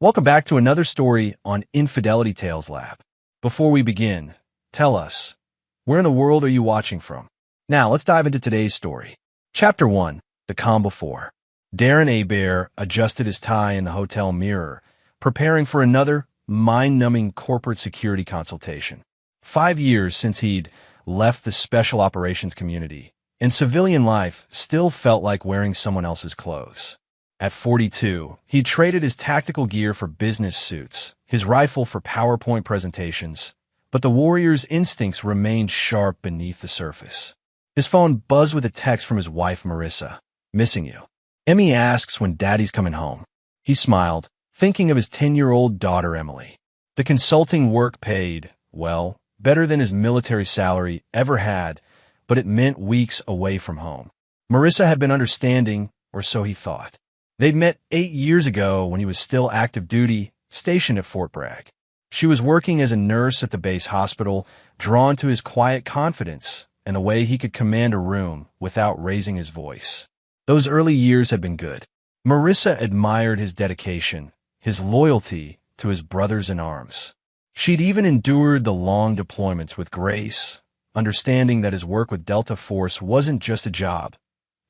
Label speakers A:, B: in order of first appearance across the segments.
A: Welcome back to another story on Infidelity Tales Lab. Before we begin, tell us, where in the world are you watching from? Now, let's dive into today's story. Chapter 1, The Calm Before. Darren Abear adjusted his tie in the hotel mirror, preparing for another mind-numbing corporate security consultation. 5 years since he'd left the special operations community, and civilian life still felt like wearing someone else's clothes. At 42, he traded his tactical gear for business suits, his rifle for PowerPoint presentations, but the warrior's instincts remained sharp beneath the surface. His phone buzzed with a text from his wife, Marissa. "Missing you. Emmy asks when Daddy's coming home." He smiled, thinking of his 10-year-old daughter, Emily. The consulting work paid, well, better than his military salary ever had, but it meant weeks away from home. Marissa had been understanding, or so he thought. They'd met 8 years ago when he was still active duty, stationed at Fort Bragg. She was working as a nurse at the base hospital, drawn to his quiet confidence and the way he could command a room without raising his voice. Those early years had been good. Marissa admired his dedication, his loyalty to his brothers in arms. She'd even endured the long deployments with grace, understanding that his work with Delta Force wasn't just a job,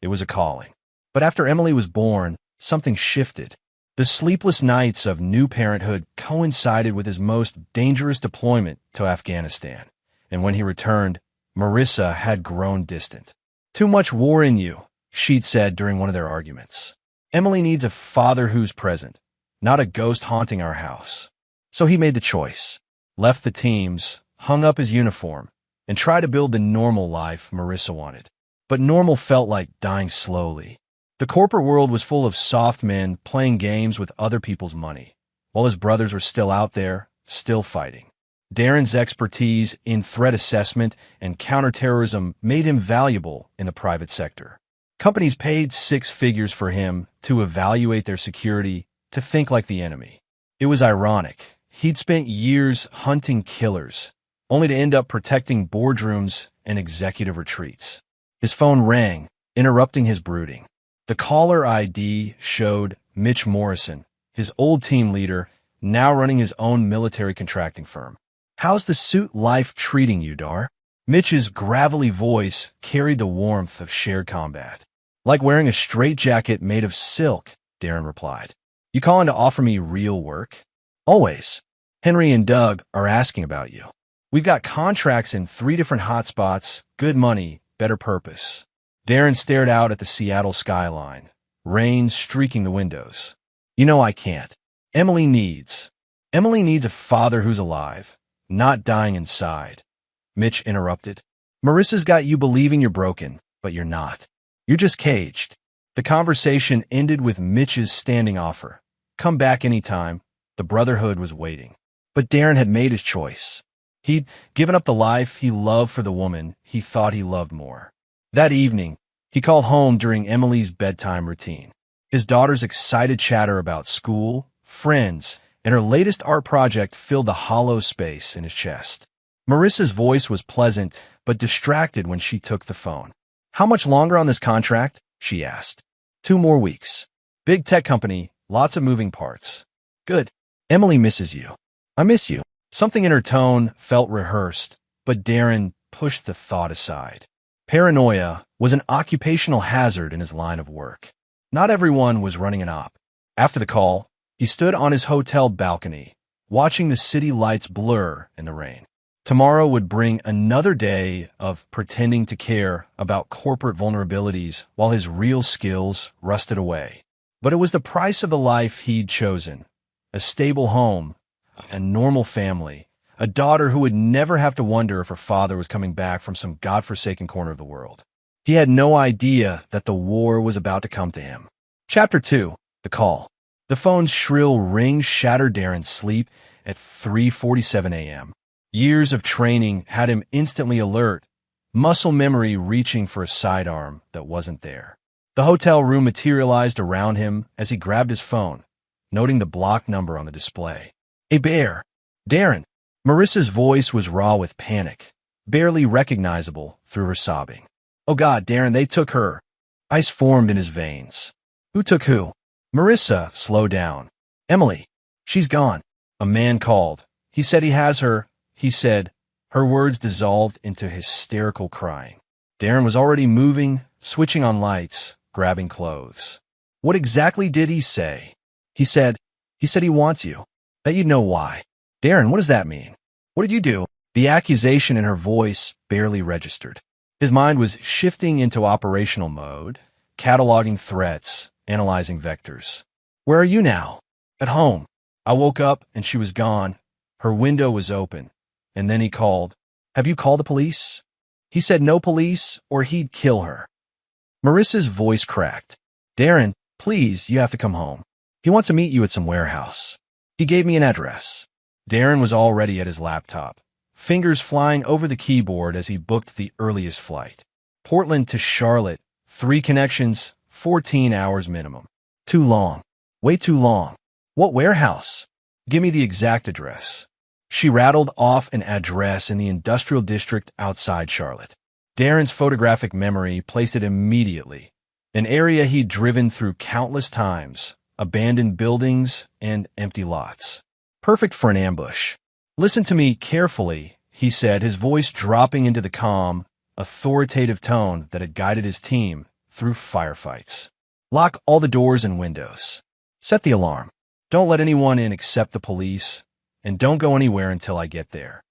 A: it was a calling. But after Emily was born, something shifted. The sleepless nights of new parenthood coincided with his most dangerous deployment to Afghanistan, and when he returned, Marissa had grown distant. "Too much war in you," she'd said during one of their arguments. "Emily needs a father who's present, not a ghost haunting our house." So he made the choice, left the teams, hung up his uniform, and tried to build the normal life Marissa wanted. But normal felt like dying slowly. The corporate world was full of soft men playing games with other people's money, while his brothers were still out there, still fighting. Darren's expertise in threat assessment and counterterrorism made him valuable in the private sector. Companies paid 6 figures for him to evaluate their security, to think like the enemy. It was ironic. He'd spent years hunting killers, only to end up protecting boardrooms and executive retreats. His phone rang, interrupting his brooding. The caller ID showed Mitch Morrison, his old team leader, now running his own military contracting firm. "How's the suit life treating you, Dar?" Mitch's gravelly voice carried the warmth of shared combat. "Like wearing a straitjacket made of silk," Darren replied. "You calling to offer me real work?" "Always. Henry and Doug are asking about you. We've got contracts in 3 different hotspots, good money, better purpose." Darren stared out at the Seattle skyline, rain streaking the windows. "You know I can't. Emily needs a father who's alive, not dying inside," Mitch interrupted. "Marissa's got you believing you're broken, but you're not. You're just caged." The conversation ended with Mitch's standing offer. Come back anytime. The brotherhood was waiting. But Darren had made his choice. He'd given up the life he loved for the woman he thought he loved more. That evening, he called home during Emily's bedtime routine. His daughter's excited chatter about school, friends, and her latest art project filled the hollow space in his chest. Marissa's voice was pleasant, but distracted when she took the phone. "How much longer on this contract?" she asked. 2 more weeks. Big tech company, lots of moving parts." "Good. Emily misses you." "I miss you." Something in her tone felt rehearsed, but Darren pushed the thought aside. Paranoia was an occupational hazard in his line of work. Not everyone was running an op. After the call, he stood on his hotel balcony, watching the city lights blur in the rain. Tomorrow would bring another day of pretending to care about corporate vulnerabilities while his real skills rusted away. But it was the price of the life he'd chosen. A stable home, a normal family, a daughter who would never have to wonder if her father was coming back from some godforsaken corner of the world. He had no idea that the war was about to come to him. Chapter 2, The Call. The phone's shrill ring shattered Darren's sleep at 3:47 a.m. Years of training had him instantly alert, muscle memory reaching for a sidearm that wasn't there. The hotel room materialized around him as he grabbed his phone, noting the block number on the display. "A bear." "Darren." Marissa's voice was raw with panic, barely recognizable through her sobbing. "Oh God, Darren, they took her." Ice formed in his veins. "Who took who?" "Marissa, slow down." "Emily." She's gone. A man called. He said he has her. He said. Her words dissolved into hysterical crying. Darren was already moving, switching on lights, grabbing clothes. What exactly did he say? He said he wants you. That you'd know why. Darren, what does that mean? What did you do? The accusation in her voice barely registered. His mind was shifting into operational mode, cataloging threats, analyzing vectors. Where are you now? At home. I woke up and she was gone. Her window was open. And then he called. Have you called the police? He said no police or he'd kill her. Marissa's voice cracked. Darren, please, you have to come home. He wants to meet you at some warehouse. He gave me an address. Darren was already at his laptop, fingers flying over the keyboard as he booked the earliest flight. Portland to Charlotte, 3 connections, 14 hours minimum. Too long. Way too long. What warehouse? Give me the exact address. She rattled off an address in the industrial district outside Charlotte. Darren's photographic memory placed it immediately. An area he'd driven through countless times, abandoned buildings and empty lots. Perfect for an ambush. Listen to me carefully, he said, his voice dropping into the calm, authoritative tone that had guided his team through firefights. Lock all the doors and windows. Set the alarm. Don't let anyone in except the police, and don't go anywhere until I get there.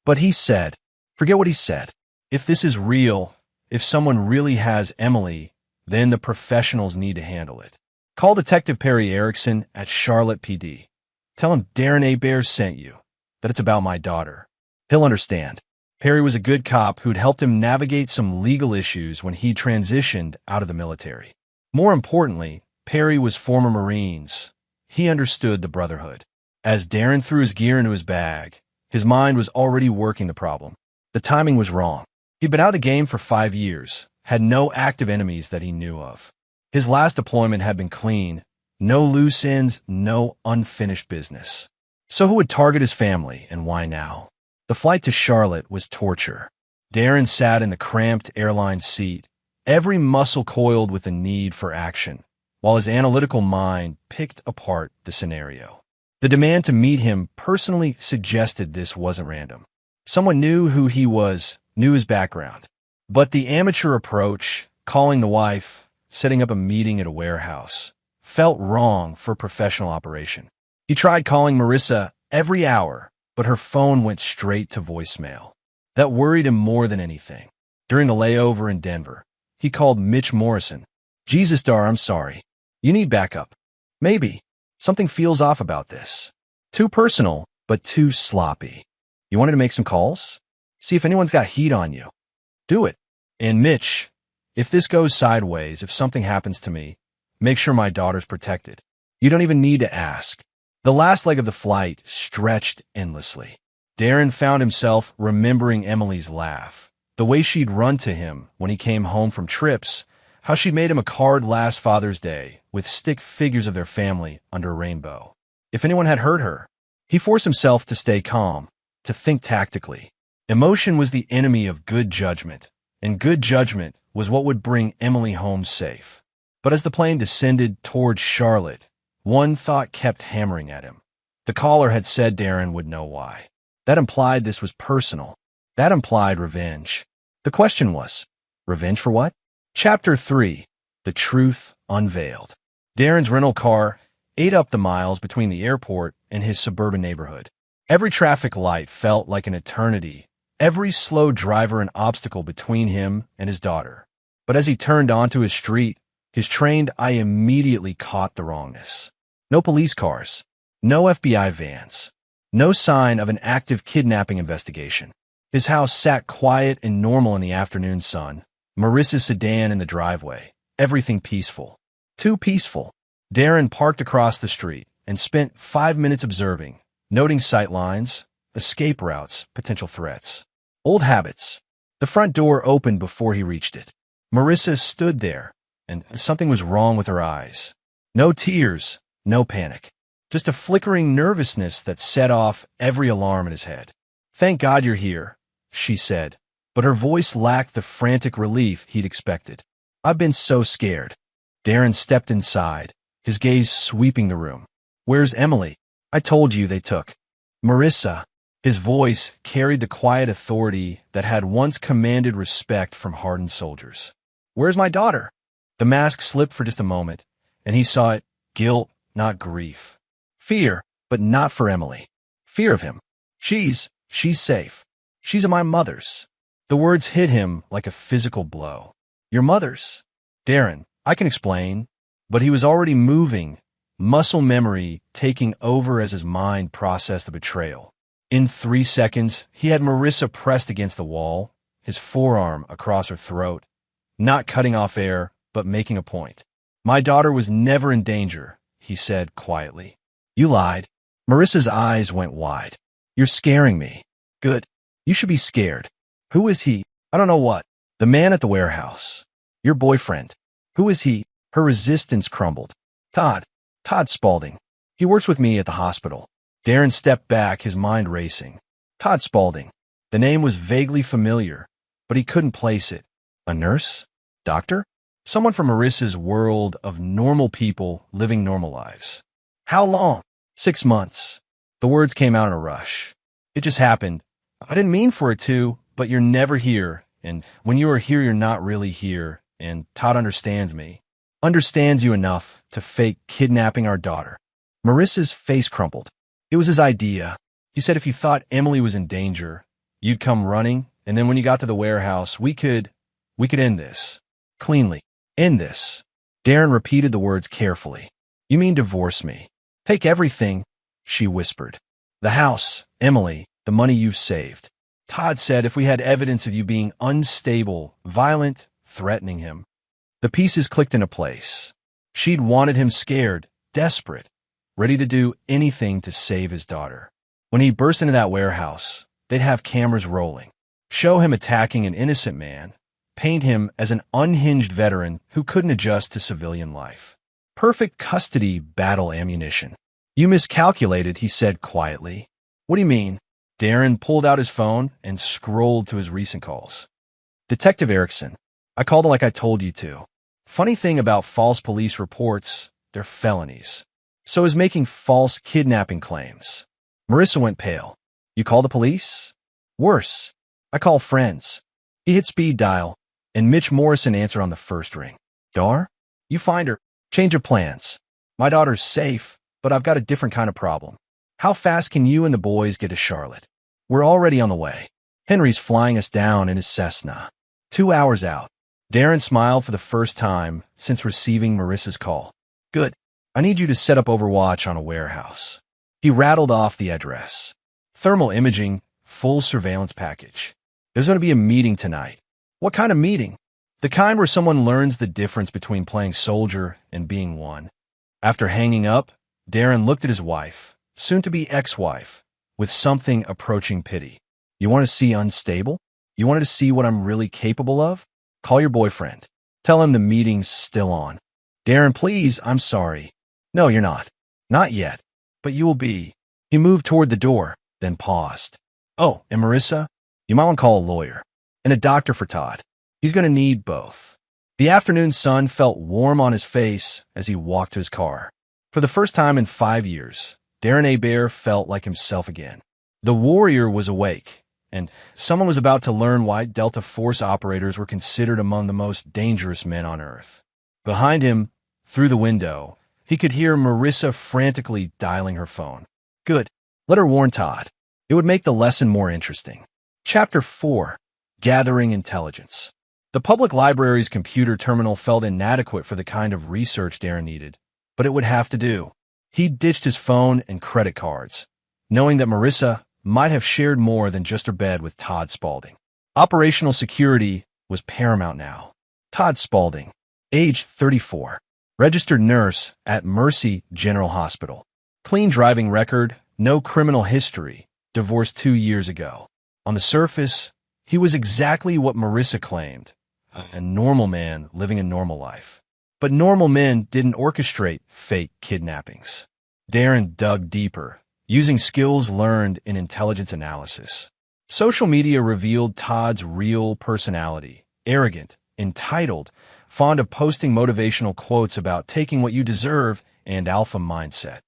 A: But he said, forget what he said. If this is real, if someone really has Emily, then the professionals need to handle it. Call Detective Perry Erickson at Charlotte PD. Tell him Darren Hebert sent you, that it's about my daughter. He'll understand. Perry was a good cop who'd helped him navigate some legal issues when he transitioned out of the military. More importantly, Perry was former Marines. He understood the brotherhood. As Darren threw his gear into his bag, his mind was already working the problem. The timing was wrong. He'd been out of the game for 5 years, had no active enemies that he knew of. His last deployment had been clean, no loose ends, no unfinished business. So who would target his family, and why now? The flight to Charlotte was torture. Darren sat in the cramped airline seat, every muscle coiled with a need for action, while his analytical mind picked apart the scenario. The demand to meet him personally suggested this wasn't random. Someone knew who he was, knew his background. But the amateur approach, calling the wife, setting up a meeting at a warehouse, felt wrong for professional operation. He tried calling Marissa every hour, but her phone went straight to voicemail. That worried him more than anything. During the layover in Denver, he called Mitch Morrison. Jesus, Dar, I'm sorry. You need backup. Maybe. Something feels off about this. Too personal, but too sloppy. You wanted to make some calls? See if anyone's got heat on you. Do it. And Mitch, if this goes sideways, if something happens to me, make sure my daughter's protected. You don't even need to ask. The last leg of the flight stretched endlessly. Darren found himself remembering Emily's laugh, the way she'd run to him when he came home from trips, how she'd made him a card last Father's Day with stick figures of their family under a rainbow. If anyone had hurt her, he forced himself to stay calm, to think tactically. Emotion was the enemy of good judgment, and good judgment was what would bring Emily home safe. But as the plane descended towards Charlotte, one thought kept hammering at him. The caller had said Darren would know why. That implied this was personal. That implied revenge. The question was, revenge for what? Chapter 3. The Truth Unveiled. Darren's rental car ate up the miles between the airport and his suburban neighborhood. Every traffic light felt like an eternity, every slow driver an obstacle between him and his daughter. But as he turned onto his street, his trained eye immediately caught the wrongness. No police cars, no FBI vans, no sign of an active kidnapping investigation. His house sat quiet and normal in the afternoon sun, Marissa's sedan in the driveway, everything peaceful. Too peaceful. Darren parked across the street and spent 5 minutes observing, noting sightlines, escape routes, potential threats. Old habits. The front door opened before he reached it. Marissa stood there, and something was wrong with her eyes. No tears, no panic. Just a flickering nervousness that set off every alarm in his head. Thank God you're here, she said, but her voice lacked the frantic relief he'd expected. I've been so scared. Darren stepped inside, his gaze sweeping the room. Where's Emily? I told you they took Marissa. His voice carried the quiet authority that had once commanded respect from hardened soldiers. Where's my daughter? The mask slipped for just a moment, and he saw it. Guilt, not grief. Fear, but not for Emily. Fear of him. She's safe. She's my mother's. The words hit him like a physical blow. Your mother's? Darren, I can explain. But he was already moving, muscle memory taking over as his mind processed the betrayal. In 3 seconds, he had Marissa pressed against the wall, his forearm across her throat, not cutting off air, but making a point. My daughter was never in danger, he said quietly. You lied. Marissa's eyes went wide. You're scaring me. Good. You should be scared. Who is he? I don't know what. The man at the warehouse. Your boyfriend. Who is he? Her resistance crumbled. Todd Spaulding. He works with me at the hospital. Darren stepped back, his mind racing. Todd Spaulding. The name was vaguely familiar, but he couldn't place it. A nurse? Doctor? Someone from Marissa's world of normal people living normal lives. How long? 6 months. The words came out in a rush. It just happened. I didn't mean for it to, but you're never here, and when you are here, you're not really here, and Todd understands me. Understands you enough to fake kidnapping our daughter. Marissa's face crumpled. It was his idea. He said if you thought Emily was in danger, you'd come running, and then when you got to the warehouse, we could end this. Cleanly. End this. Darren repeated the words carefully. You mean divorce me? Take everything, she whispered. The house, Emily, the money you've saved. Todd said if we had evidence of you being unstable, violent, threatening him. The pieces clicked into place. She'd wanted him scared, desperate, ready to do anything to save his daughter. When he burst into that warehouse, they'd have cameras rolling, show him attacking an innocent man, paint him as an unhinged veteran who couldn't adjust to civilian life. Perfect custody battle ammunition. You miscalculated, he said quietly. What do you mean? Darren pulled out his phone and scrolled to his recent calls. Detective Erickson, I called him like I told you to. Funny thing about false police reports, they're felonies. So is making false kidnapping claims. Marissa went pale. You call the police? Worse. I call friends. He hit speed dial, and Mitch Morrison answered on the first ring. Dar? You find her. Change of plans. My daughter's safe, but I've got a different kind of problem. How fast can you and the boys get to Charlotte? We're already on the way. Henry's flying us down in his Cessna. 2 hours out. Darren smiled for the first time since receiving Marissa's call. Good. I need you to set up Overwatch on a warehouse. He rattled off the address. Thermal imaging, full surveillance package. There's going to be a meeting tonight. What kind of meeting? The kind where someone learns the difference between playing soldier and being one. After hanging up, Darren looked at his wife, soon-to-be ex-wife, with something approaching pity. You want to see unstable? You wanted to see what I'm really capable of? Call your boyfriend. Tell him the meeting's still on. Darren, please, I'm sorry. No, you're not. Not yet. But you will be. He moved toward the door, then paused. Oh, and Marissa? You might want to call a lawyer. And a doctor for Todd. He's going to need both. The afternoon sun felt warm on his face as he walked to his car. For the first time in 5 years, Darren Hebert felt like himself again. The warrior was awake, and someone was about to learn why Delta Force operators were considered among the most dangerous men on Earth. Behind him, through the window, he could hear Marissa frantically dialing her phone. Good. Let her warn Todd. It would make the lesson more interesting. Chapter 4. Gathering Intelligence. The public library's computer terminal felt inadequate for the kind of research Darren needed, but it would have to do. He ditched his phone and credit cards, knowing that Marissa might have shared more than just her bed with Todd Spaulding. Operational security was paramount now. Todd Spaulding, age 34, registered nurse at Mercy General Hospital. Clean driving record, no criminal history, divorced 2 years ago. On the surface, he was exactly what Marissa claimed, a normal man living a normal life. But normal men didn't orchestrate fake kidnappings. Darren dug deeper, using skills learned in intelligence analysis. Social media revealed Todd's real personality, arrogant, entitled, fond of posting motivational quotes about taking what you deserve and alpha mindset.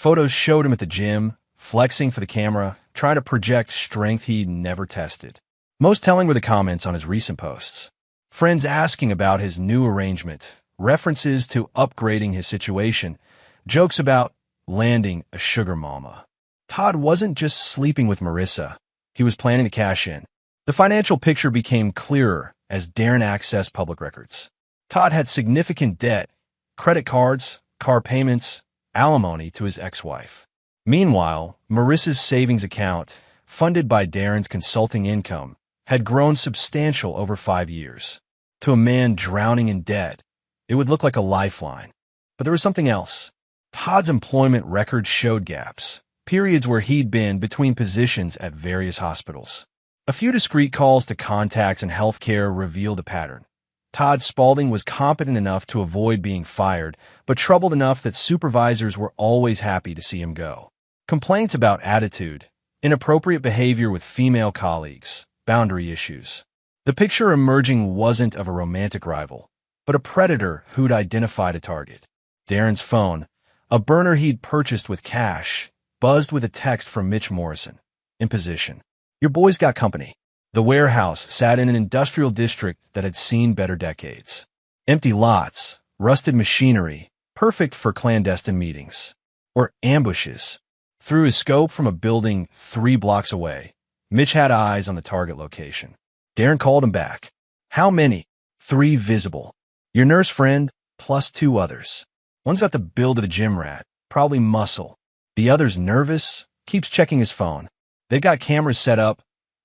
A: Photos showed him at the gym, flexing for the camera, trying to project strength he'd never tested. Most telling were the comments on his recent posts. Friends asking about his new arrangement, references to upgrading his situation, jokes about landing a sugar mama. Todd wasn't just sleeping with Marissa. He was planning to cash in. The financial picture became clearer as Darren accessed public records. Todd had significant debt, credit cards, car payments, alimony to his ex-wife. Meanwhile, Marissa's savings account, funded by Darren's consulting income, had grown substantial over 5 years. To a man drowning in debt, it would look like a lifeline. But there was something else. Todd's employment record showed gaps, periods where he'd been between positions at various hospitals. A few discreet calls to contacts in healthcare revealed a pattern. Todd Spaulding was competent enough to avoid being fired, but troubled enough that supervisors were always happy to see him go. Complaints about attitude, inappropriate behavior with female colleagues, boundary issues. The picture emerging wasn't of a romantic rival, but a predator who'd identified a target. Darren's phone, a burner he'd purchased with cash, buzzed with a text from Mitch Morrison. In position. Your boy's got company. The warehouse sat in an industrial district that had seen better decades. Empty lots, rusted machinery, perfect for clandestine meetings. Or ambushes. Through his scope from a building 3 blocks away, Mitch had eyes on the target location. Darren called him back. How many? 3 visible. Your nurse friend, plus 2 others. One's got the build of a gym rat, probably muscle. The other's nervous, keeps checking his phone. They've got cameras set up.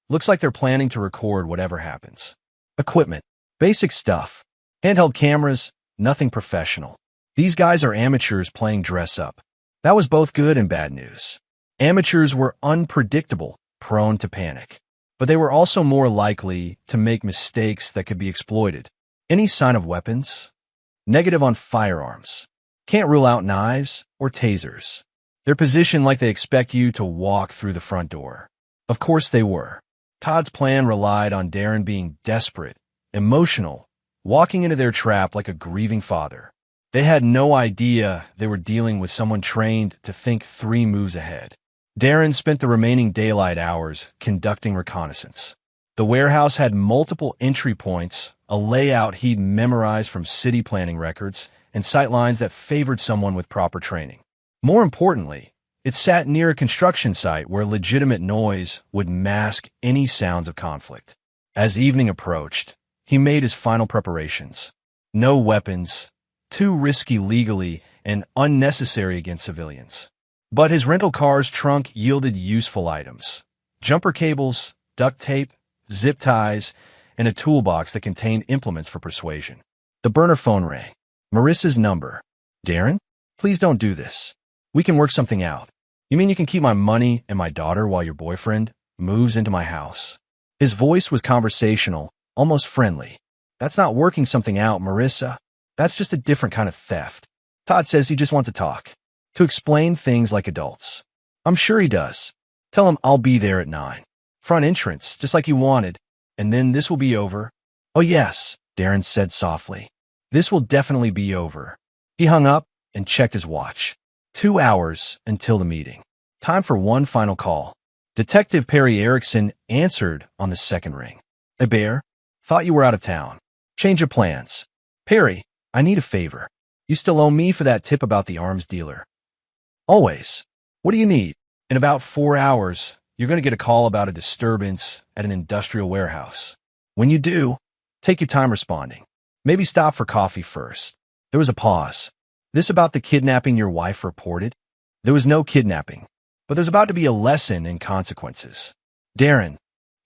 A: Looks like they're planning to record whatever happens. Equipment. Basic stuff. Handheld cameras, nothing professional. These guys are amateurs playing dress-up. That was both good and bad news. Amateurs were unpredictable, prone to panic. But they were also more likely to make mistakes that could be exploited. Any sign of weapons? Negative on firearms. Can't rule out knives or tasers. They're positioned like they expect you to walk through the front door. Of course they were. Todd's plan relied on Darren being desperate, emotional, walking into their trap like a grieving father. They had no idea they were dealing with someone trained to think 3 moves ahead. Darren spent the remaining daylight hours conducting reconnaissance. The warehouse had multiple entry points, a layout he'd memorized from city planning records, and sightlines that favored someone with proper training. More importantly, it sat near a construction site where legitimate noise would mask any sounds of conflict. As evening approached, he made his final preparations. No weapons, too risky legally and unnecessary against civilians. But his rental car's trunk yielded useful items. Jumper cables, duct tape, zip ties, and a toolbox that contained implements for persuasion. The burner phone rang. Marissa's number. Darren? Please don't do this. We can work something out. You mean you can keep my money and my daughter while your boyfriend moves into my house? His voice was conversational, almost friendly. That's not working something out, Marissa. That's just a different kind of theft. Todd says he just wants to talk. To explain things like adults. I'm sure he does. Tell him I'll be there at 9. Front entrance, just like you wanted. And then this will be over. Oh yes, Darren said softly. This will definitely be over. He hung up and checked his watch. 2 hours until the meeting. Time for one final call. Detective Perry Erickson answered on the second ring. Hey, Bear. Thought you were out of town. Change of plans. Perry, I need a favor. You still owe me for that tip about the arms dealer. Always. What do you need? In about 4 hours, you're going to get a call about a disturbance at an industrial warehouse. When you do, take your time responding. Maybe stop for coffee first. There was a pause. This about the kidnapping your wife reported? There was no kidnapping, but there's about to be a lesson in consequences. Darren,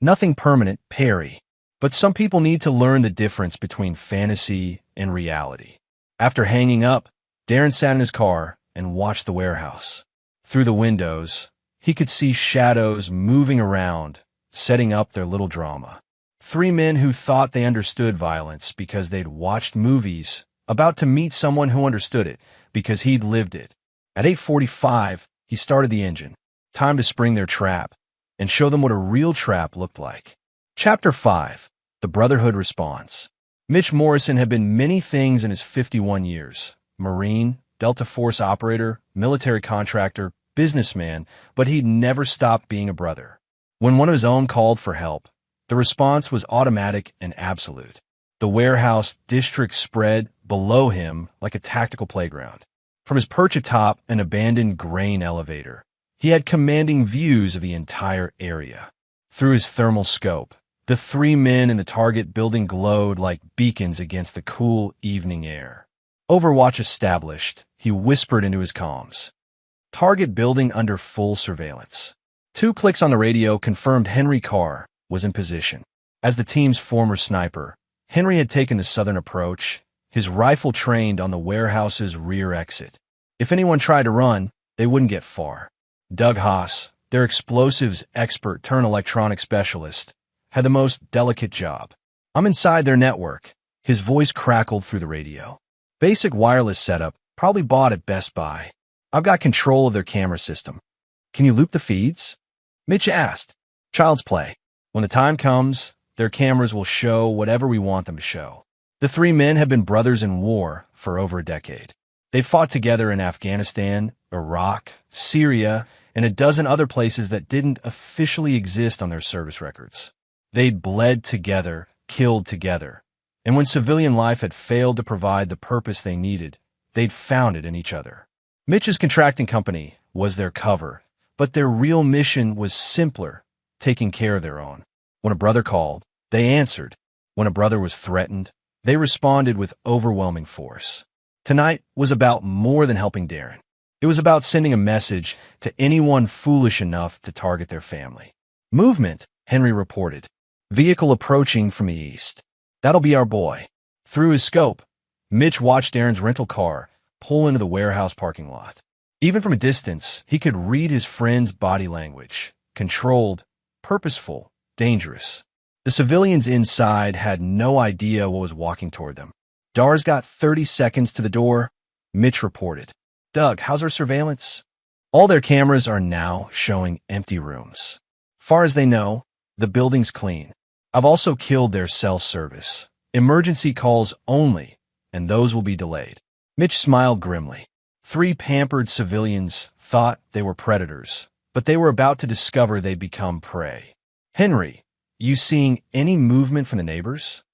A: nothing permanent, Perry. But some people need to learn the difference between fantasy and reality. After hanging up, Darren sat in his car and watched the warehouse. Through the windows, he could see shadows moving around, setting up their little drama. 3 men who thought they understood violence because they'd watched movies, about to meet someone who understood it because he'd lived it. At 8:45, he started the engine. Time to spring their trap and show them what a real trap looked like. Chapter 5. The Brotherhood Response. Mitch Morrison had been many things in his 51 years. Marine, Delta Force operator, military contractor, businessman, but he'd never stopped being a brother. When one of his own called for help, the response was automatic and absolute. The warehouse district spread below him like a tactical playground. From his perch atop an abandoned grain elevator, he had commanding views of the entire area. Through his thermal scope, the three men in the target building glowed like beacons against the cool evening air. Overwatch established, he whispered into his comms. Target building under full surveillance. 2 clicks on the radio confirmed Henry Carr was in position. As the team's former sniper, Henry had taken the southern approach, his rifle trained on the warehouse's rear exit. If anyone tried to run, they wouldn't get far. Doug Haas, their explosives expert turned electronic specialist, had the most delicate job. I'm inside their network. His voice crackled through the radio. Basic wireless setup, probably bought at Best Buy. I've got control of their camera system. Can you loop the feeds? Mitch asked. Child's play. When the time comes, their cameras will show whatever we want them to show. The 3 men have been brothers in war for over a decade. They fought together in Afghanistan, Iraq, Syria, and a dozen other places that didn't officially exist on their service records. They'd bled together, killed together, and when civilian life had failed to provide the purpose they needed, they'd found it in each other. Mitch's contracting company was their cover, but their real mission was simpler, taking care of their own. When a brother called, they answered. When a brother was threatened, they responded with overwhelming force. Tonight was about more than helping Darren. It was about sending a message to anyone foolish enough to target their family. Movement, Henry reported. Vehicle approaching from the east. That'll be our boy. Through his scope, Mitch watched Darren's rental car pull into the warehouse parking lot. Even from a distance, he could read his friend's body language. Controlled, purposeful, dangerous. The civilians inside had no idea what was walking toward them. Dar's got 30 seconds to the door, Mitch reported. Doug, how's our surveillance? All their cameras are now showing empty rooms. Far as they know, the building's clean. I've also killed their cell service. Emergency calls only, and those will be delayed. Mitch smiled grimly. 3 pampered civilians thought they were predators, but they were about to discover they'd become prey. Henry, you seeing any movement from the neighbors?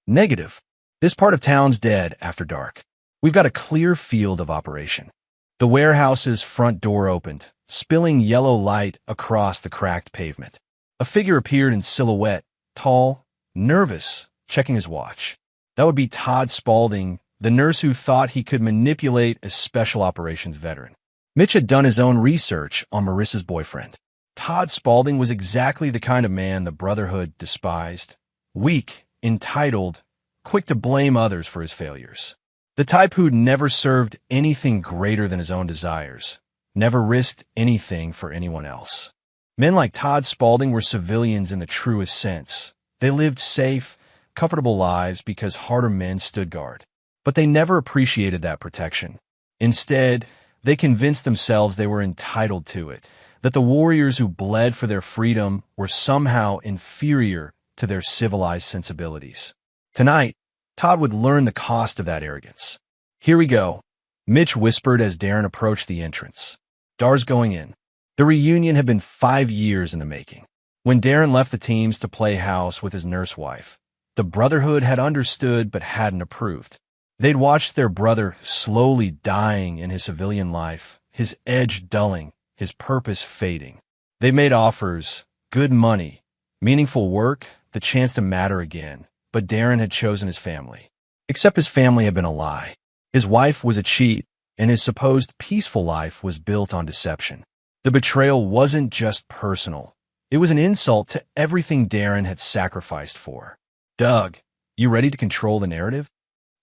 A: Negative. This part of town's dead after dark. We've got a clear field of operation. The warehouse's front door opened, spilling yellow light across the cracked pavement. A figure appeared in silhouette, tall, nervous, checking his watch. That would be Todd Spaulding, the nurse who thought he could manipulate a special operations veteran. Mitch had done his own research on Marissa's boyfriend. Todd Spaulding was exactly the kind of man the Brotherhood despised. Weak, entitled, quick to blame others for his failures. The type who'd never served anything greater than his own desires, never risked anything for anyone else. Men like Todd Spaulding were civilians in the truest sense. They lived safe, comfortable lives because harder men stood guard. But they never appreciated that protection. Instead, they convinced themselves they were entitled to it, that the warriors who bled for their freedom were somehow inferior to their civilized sensibilities. Tonight, Todd would learn the cost of that arrogance. Here we go, Mitch whispered as Darren approached the entrance. Dar's going in. The reunion had been 5 years in the making. When Darren left the teams to play house with his nurse wife, the Brotherhood had understood but hadn't approved. They'd watched their brother slowly dying in his civilian life, his edge dulling, his purpose fading. They made offers, good money, meaningful work, the chance to matter again, but Darren had chosen his family. Except his family had been a lie. His wife was a cheat, and his supposed peaceful life was built on deception. The betrayal wasn't just personal. It was an insult to everything Darren had sacrificed for. Doug, you ready to control the narrative?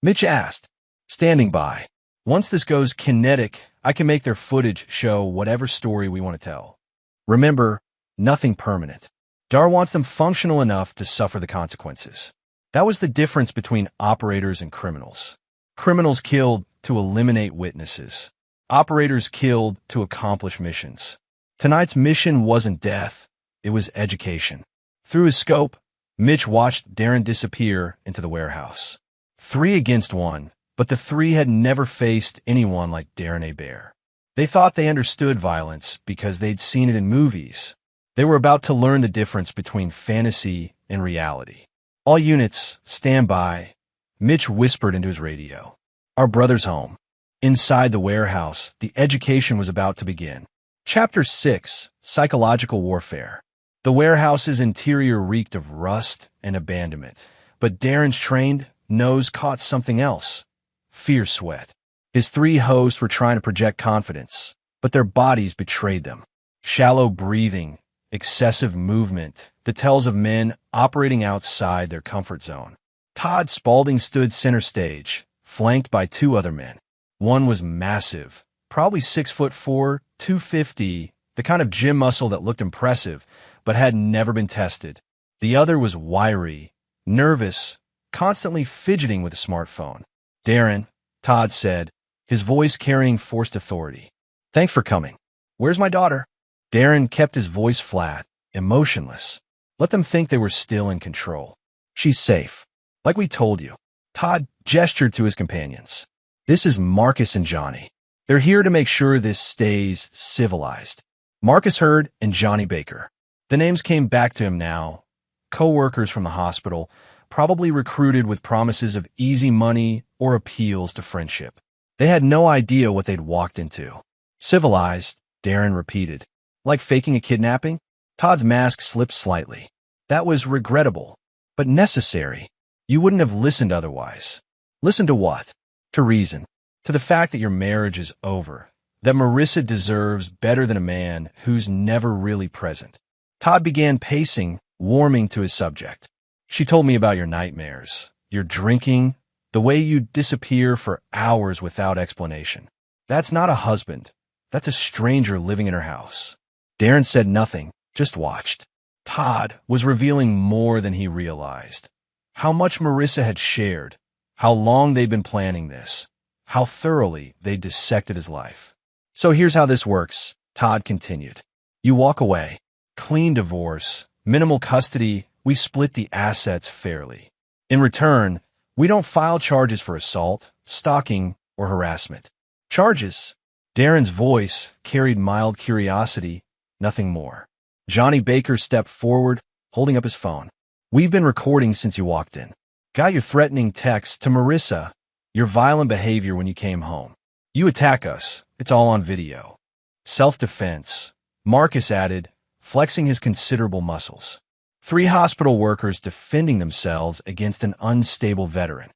A: Mitch asked, standing by. Once this goes kinetic, I can make their footage show whatever story we want to tell. Remember, nothing permanent. Dar wants them functional enough to suffer the consequences. That was the difference between operators and criminals. Criminals killed to eliminate witnesses. Operators killed to accomplish missions. Tonight's mission wasn't death, it was education. Through his scope, Mitch watched Darren disappear into the warehouse. 3 against 1, But the three had never faced anyone like Darren Hebert. They thought they understood violence because they'd seen it in movies. They were about to learn the difference between fantasy and reality. "All units, stand by," Mitch whispered into his radio. "Our brother's home." Inside the warehouse, the education was about to begin. Chapter 6, Psychological Warfare. The warehouse's interior reeked of rust and abandonment, but Darren's trained nose caught something else: fear sweat. His three hosts were trying to project confidence, but their bodies betrayed them. Shallow breathing, excessive movement, the tells of men operating outside their comfort zone. Todd Spaulding stood center stage, flanked by two other men. One was massive, probably 6'4", 250, the kind of gym muscle that looked impressive, but had never been tested. The other was wiry, nervous, constantly fidgeting with a smartphone. "Darren," Todd said, his voice carrying forced authority. "Thanks for coming. Where's my daughter?" Darren kept his voice flat, emotionless. Let them think they were still in control. "She's safe. Like we told you." Todd gestured to his companions. "This is Marcus and Johnny. They're here to make sure this stays civilized." Marcus Hurd and Johnny Baker. The names came back to him now. Co-workers from the hospital, probably recruited with promises of easy money or appeals to friendship. They had no idea what they'd walked into. "Civilized," Darren repeated. "Like faking a kidnapping?" Todd's mask slipped slightly. "That was regrettable, but necessary. You wouldn't have listened otherwise." "Listen to what?" "To reason. To the fact that your marriage is over. That Marissa deserves better than a man who's never really present." Todd began pacing, warming to his subject. "She told me about your nightmares, your drinking, the way you disappear for hours without explanation. That's not a husband. That's a stranger living in her house." Darren said nothing, just watched. Todd was revealing more than he realized. How much Marissa had shared, how long they'd been planning this, how thoroughly they'd dissected his life. "So here's how this works," Todd continued. "You walk away. Clean divorce, minimal custody, we split the assets fairly. In return, we don't file charges for assault, stalking, or harassment." "Charges?" Darren's voice carried mild curiosity, nothing more. Johnny Baker stepped forward, holding up his phone. "We've been recording since you walked in. Got your threatening text to Marissa, your violent behavior when you came home. You attack us, it's all on video." "Self-defense," Marcus added, flexing his considerable muscles. Three hospital workers defending themselves against an unstable veteran.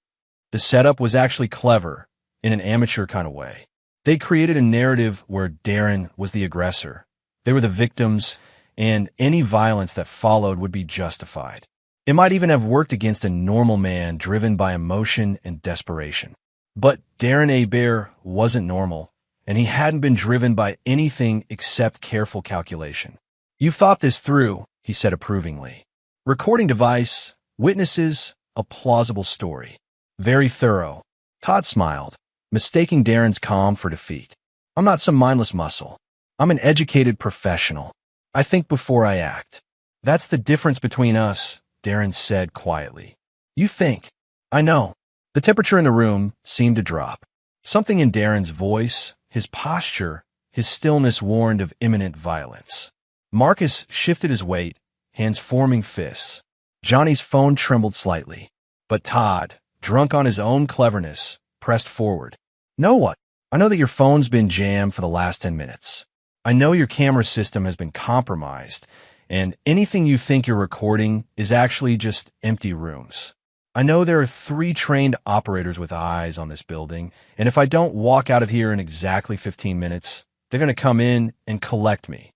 A: The setup was actually clever, in an amateur kind of way. They created a narrative where Darren was the aggressor. They were the victims, and any violence that followed would be justified. It might even have worked against a normal man driven by emotion and desperation. But Darren Hebert wasn't normal, and he hadn't been driven by anything except careful calculation. "You've thought this through," he said approvingly. "Recording device, witnesses, a plausible story. Very thorough." Todd smiled, mistaking Darren's calm for defeat. "I'm not some mindless muscle. I'm an educated professional. I think before I act." "That's the difference between us," Darren said quietly. "You think. I know." The temperature in the room seemed to drop. Something in Darren's voice, his posture, his stillness warned of imminent violence. Marcus shifted his weight, hands forming fists. Johnny's phone trembled slightly. But Todd, drunk on his own cleverness, pressed forward. "Know what? I know that your phone's been jammed for the last 10 minutes. I know your camera system has been compromised, and anything you think you're recording is actually just empty rooms. I know there are 3 trained operators with eyes on this building, and if I don't walk out of here in exactly 15 minutes, they're going to come in and collect me."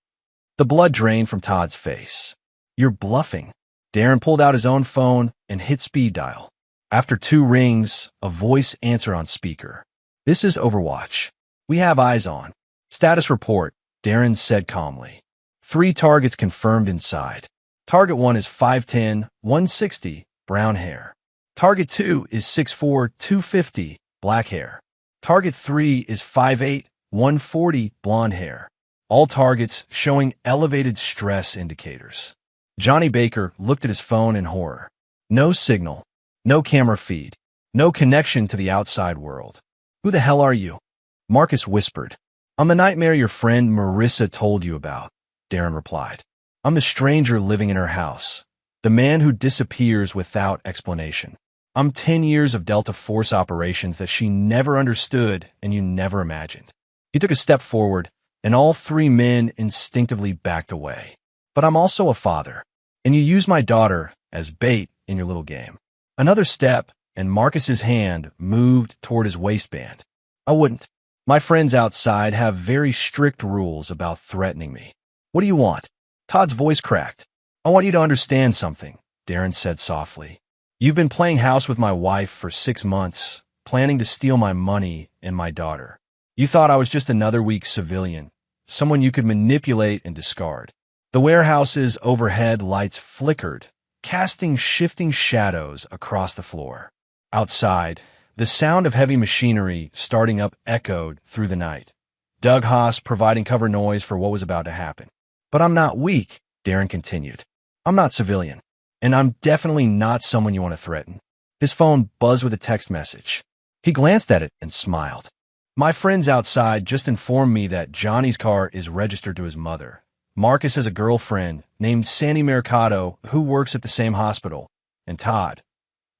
A: The blood drained from Todd's face. "You're bluffing." Darren pulled out his own phone and hit speed dial. After 2 rings, a voice answered on speaker. "This is Overwatch. We have eyes on." "Status report," Darren said calmly. 3 targets confirmed inside. Target 1 is 5'10", 160, brown hair. Target 2 is 6'4", 250, black hair. Target 3 is 5'8", 140, blonde hair. All targets showing elevated stress indicators. Johnny Baker looked at his phone in horror. No signal, no camera feed, No connection to the outside world. Who the hell are you? Marcus whispered. I'm the nightmare your friend Marissa told you about, Darren replied. I'm the stranger living in her house, the man who disappears without explanation. I'm 10 years of Delta Force operations that she never understood and you never imagined. He took a step forward, and all three men instinctively backed away. But I'm also a father, and you use my daughter as bait in your little game. Another step, and Marcus's hand moved toward his waistband. I wouldn't. My friends outside have very strict rules about threatening me. What do you want? Todd's voice cracked. I want you to understand something, Darren said softly. You've been playing house with my wife for 6 months, planning to steal my money and my daughter. You thought I was just another weak civilian, someone you could manipulate and discard. The warehouse's overhead lights flickered, casting shifting shadows across the floor. Outside, the sound of heavy machinery starting up echoed through the night. Doug Haas providing cover noise for what was about to happen. But I'm not weak, Darren continued. I'm not civilian, and I'm definitely not someone you want to threaten. His phone buzzed with a text message. He glanced at it and smiled. My friends outside just informed me that Johnny's car is registered to his mother. Marcus has a girlfriend named Sandy Mercado who works at the same hospital. And Todd.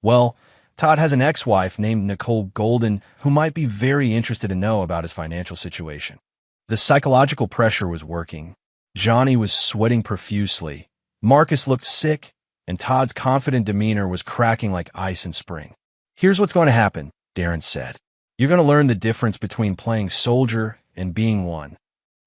A: Well, Todd has an ex-wife named Nicole Golden who might be very interested to know about his financial situation. The psychological pressure was working. Johnny was sweating profusely. Marcus looked sick, and Todd's confident demeanor was cracking like ice in spring. Here's what's going to happen, Darren said. You're going to learn the difference between playing soldier and being one.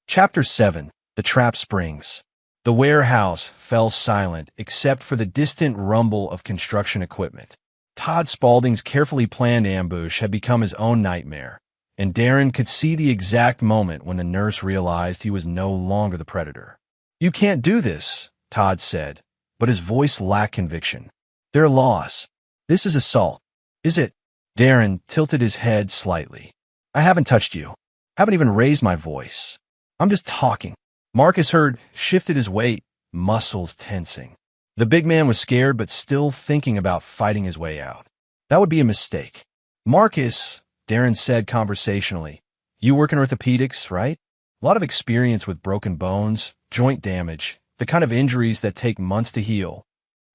A: Chapter 7. The Trap Springs. The warehouse fell silent except for the distant rumble of construction equipment. Todd Spaulding's carefully planned ambush had become his own nightmare, and Darren could see the exact moment when the nurse realized he was no longer the predator. You can't do this, Todd said, but his voice lacked conviction. There are laws. This is assault. Is it? Darren tilted his head slightly. I haven't touched you. Haven't even raised my voice. I'm just talking. Marcus shifted his weight, muscles tensing. The big man was scared but still thinking about fighting his way out. That would be a mistake. Marcus, Darren said conversationally, you work in orthopedics, right? A lot of experience with broken bones, joint damage, the kind of injuries that take months to heal.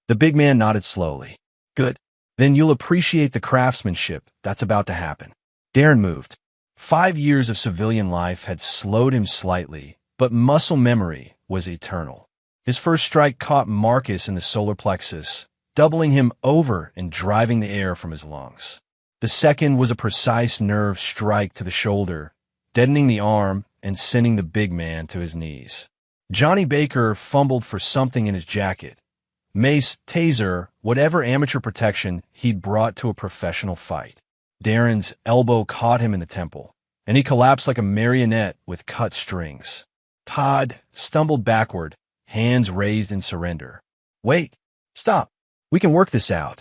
A: The big man nodded slowly. Good. Then you'll appreciate the craftsmanship that's about to happen. Darren moved. 5 years of civilian life had slowed him slightly, but muscle memory was eternal. His first strike caught Marcus in the solar plexus, doubling him over and driving the air from his lungs. The second was a precise nerve strike to the shoulder, deadening the arm and sending the big man to his knees. Johnny Baker fumbled for something in his jacket. Mace, taser, whatever amateur protection he'd brought to a professional fight. Darren's elbow caught him in the temple, and he collapsed like a marionette with cut strings. Todd stumbled backward, hands raised in surrender. Wait, stop. We can work this out.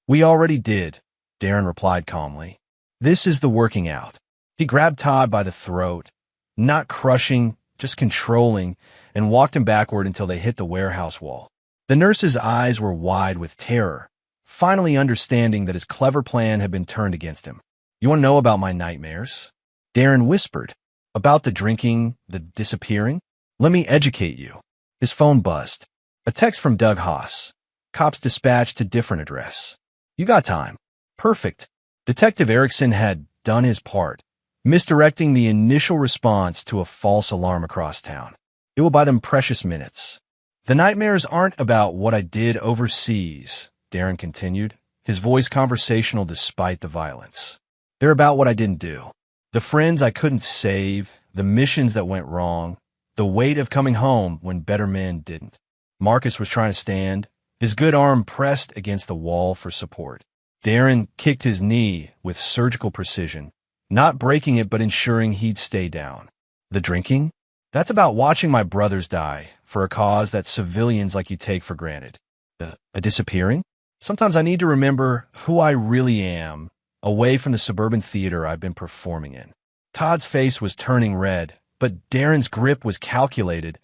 A: We already did, Darren replied calmly. This is the working out. He grabbed Todd by the throat, not crushing, just controlling, and walked him backward until they hit the warehouse wall. The nurse's eyes were wide with terror, finally understanding that his clever plan had been turned against him. You want to know about my nightmares? Darren whispered. About the drinking, the disappearing? Let me educate you. His phone buzzed. A text from Doug Haas. Cops dispatched to different address. You got time. Perfect. Detective Erickson had done his part, misdirecting the initial response to a false alarm across town. It will buy them precious minutes. The nightmares aren't about what I did overseas, Darren continued, his voice conversational despite the violence. They're about what I didn't do. The friends I couldn't save, the missions that went wrong, the weight of coming home when better men didn't. Marcus was trying to stand, his good arm pressed against the wall for support. Darren kicked his knee with surgical precision, not breaking it but ensuring he'd stay down. The drinking? That's about watching my brothers die for a cause that civilians like you take for granted. A disappearing? Sometimes I need to remember who I really am, away from the suburban theater I've been performing in. Todd's face was turning red, but Darren's grip was calculated,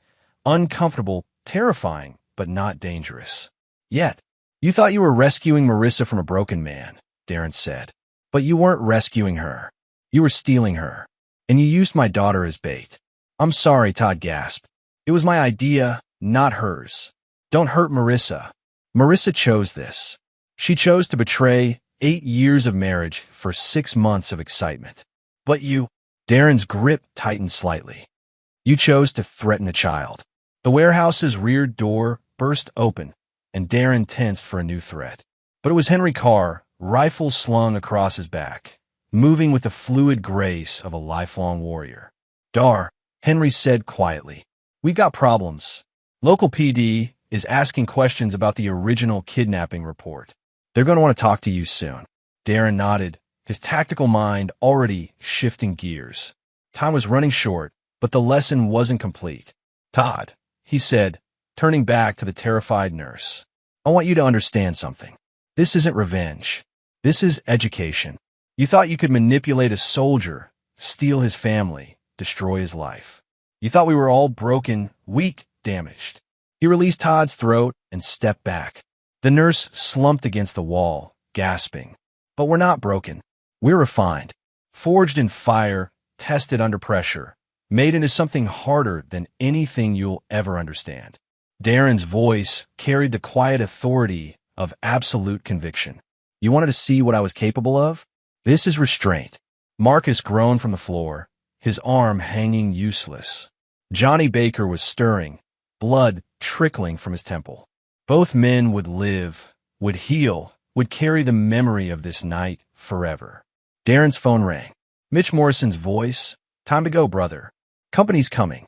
A: uncomfortable, terrifying, but not dangerous. Yet, you thought you were rescuing Marissa from a broken man. Darren said. But you weren't rescuing her. You were stealing her. And you used my daughter as bait. I'm sorry, Todd gasped. It was my idea, not hers. Don't hurt Marissa. Marissa chose this. She chose to betray 8 years of marriage for 6 months of excitement. But you, Darren's grip tightened slightly. You chose to threaten a child. The warehouse's rear door burst open, and Darren tensed for a new threat. But it was Henry Carr, rifle slung across his back, moving with the fluid grace of a lifelong warrior. Dar, Henry said quietly, we got problems. Local PD is asking questions about the original kidnapping report. They're going to want to talk to you soon. Darren nodded, his tactical mind already shifting gears. Time was running short, but the lesson wasn't complete. Todd, he said, turning back to the terrified nurse, I want you to understand something. This isn't revenge. This is education. You thought you could manipulate a soldier, steal his family, destroy his life. You thought we were all broken, weak, damaged. He released Todd's throat and stepped back. The nurse slumped against the wall, gasping. But we're not broken. We're refined, forged in fire, tested under pressure, made into something harder than anything you'll ever understand. Darren's voice carried the quiet authority of absolute conviction. You wanted to see what I was capable of? This is restraint. Marcus groaned from the floor, his arm hanging useless. Johnny Baker was stirring, blood trickling from his temple. Both men would live, would heal, would carry the memory of this night forever. Darren's phone rang. Mitch Morrison's voice. Time to go, brother. Company's coming.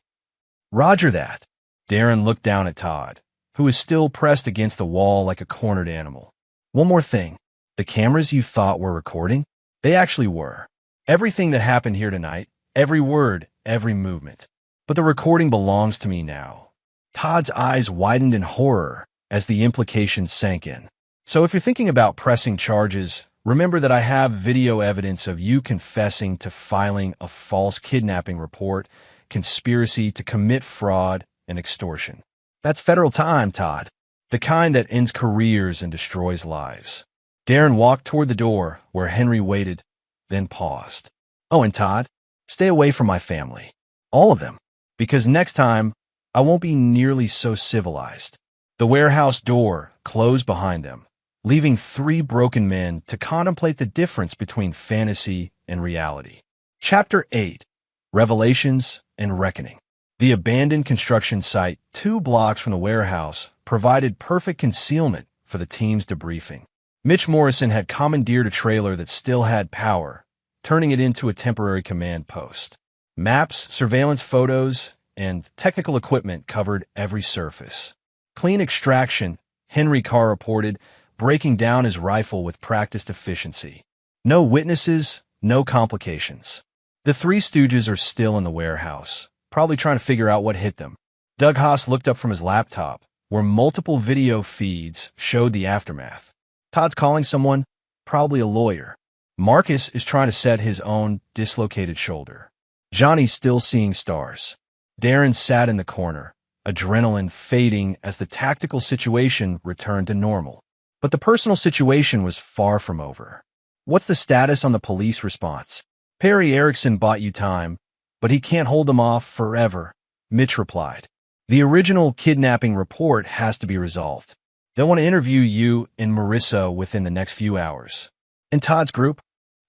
A: Roger that. Darren looked down at Todd, who was still pressed against the wall like a cornered animal. One more thing. The cameras you thought were recording? They actually were. Everything that happened here tonight, every word, every movement. But the recording belongs to me now. Todd's eyes widened in horror as the implications sank in. So if you're thinking about pressing charges, remember that I have video evidence of you confessing to filing a false kidnapping report, conspiracy to commit fraud, and extortion. That's federal time, Todd. The kind that ends careers and destroys lives. Darren walked toward the door where Henry waited, then paused. Oh, and Todd, stay away from my family. All of them. Because next time, I won't be nearly so civilized. The warehouse door closed behind them, leaving 3 broken men to contemplate the difference between fantasy and reality. Chapter 8. Revelations and Reckoning. The abandoned construction site 2 blocks from the warehouse provided perfect concealment for the team's debriefing. Mitch Morrison had commandeered a trailer that still had power, turning it into a temporary command post. Maps, surveillance photos, and technical equipment covered every surface. Clean extraction, Henry Carr reported, breaking down his rifle with practiced efficiency. No witnesses, no complications. The 3 stooges are still in the warehouse, probably trying to figure out what hit them. Doug Haas looked up from his laptop, where multiple video feeds showed the aftermath. Todd's calling someone, probably a lawyer. Marcus is trying to set his own dislocated shoulder. Johnny's still seeing stars. Darren sat in the corner, adrenaline fading as the tactical situation returned to normal. But the personal situation was far from over. What's the status on the police response? Perry Erickson bought you time, but he can't hold them off forever, Mitch replied. The original kidnapping report has to be resolved. They'll want to interview you and Marissa within the next few hours. And Todd's group?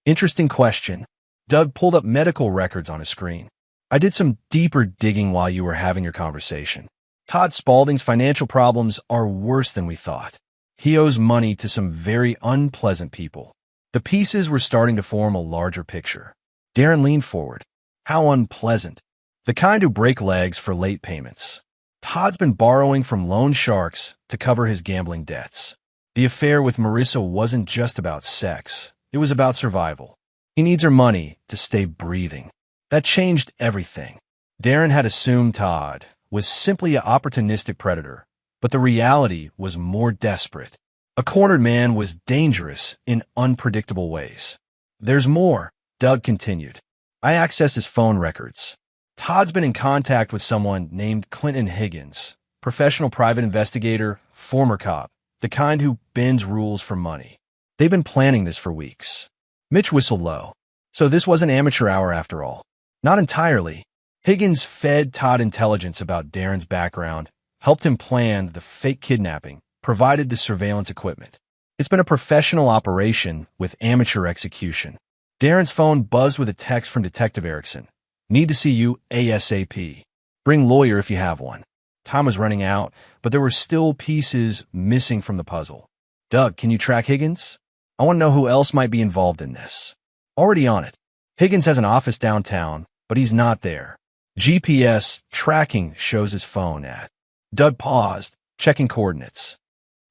A: Interesting question. Doug pulled up medical records on his screen. I did some deeper digging while you were having your conversation. Todd Spaulding's financial problems are worse than we thought. He owes money to some very unpleasant people. The pieces were starting to form a larger picture. Darren leaned forward. How unpleasant. The kind who break legs for late payments. Todd's been borrowing from loan sharks to cover his gambling debts. The affair with Marissa wasn't just about sex. It was about survival. He needs her money to stay breathing. That changed everything. Darren had assumed Todd was simply an opportunistic predator, but the reality was more desperate. A cornered man was dangerous in unpredictable ways. There's more, Doug continued. I accessed his phone records. Todd's been in contact with someone named Clinton Higgins, professional private investigator, former cop, the kind who bends rules for money. They've been planning this for weeks. Mitch whistled low. So this wasn't amateur hour after all. Not entirely. Higgins fed Todd intelligence about Darren's background, helped him plan the fake kidnapping, provided the surveillance equipment. It's been a professional operation with amateur execution. Darren's phone buzzed with a text from Detective Erickson. Need to see you ASAP. Bring lawyer if you have one. Time was running out, but there were still pieces missing from the puzzle. Doug, can you track Higgins? I want to know who else might be involved in this. Already on it. Higgins has an office downtown, but he's not there. GPS tracking shows his phone at. Doug paused, checking coordinates.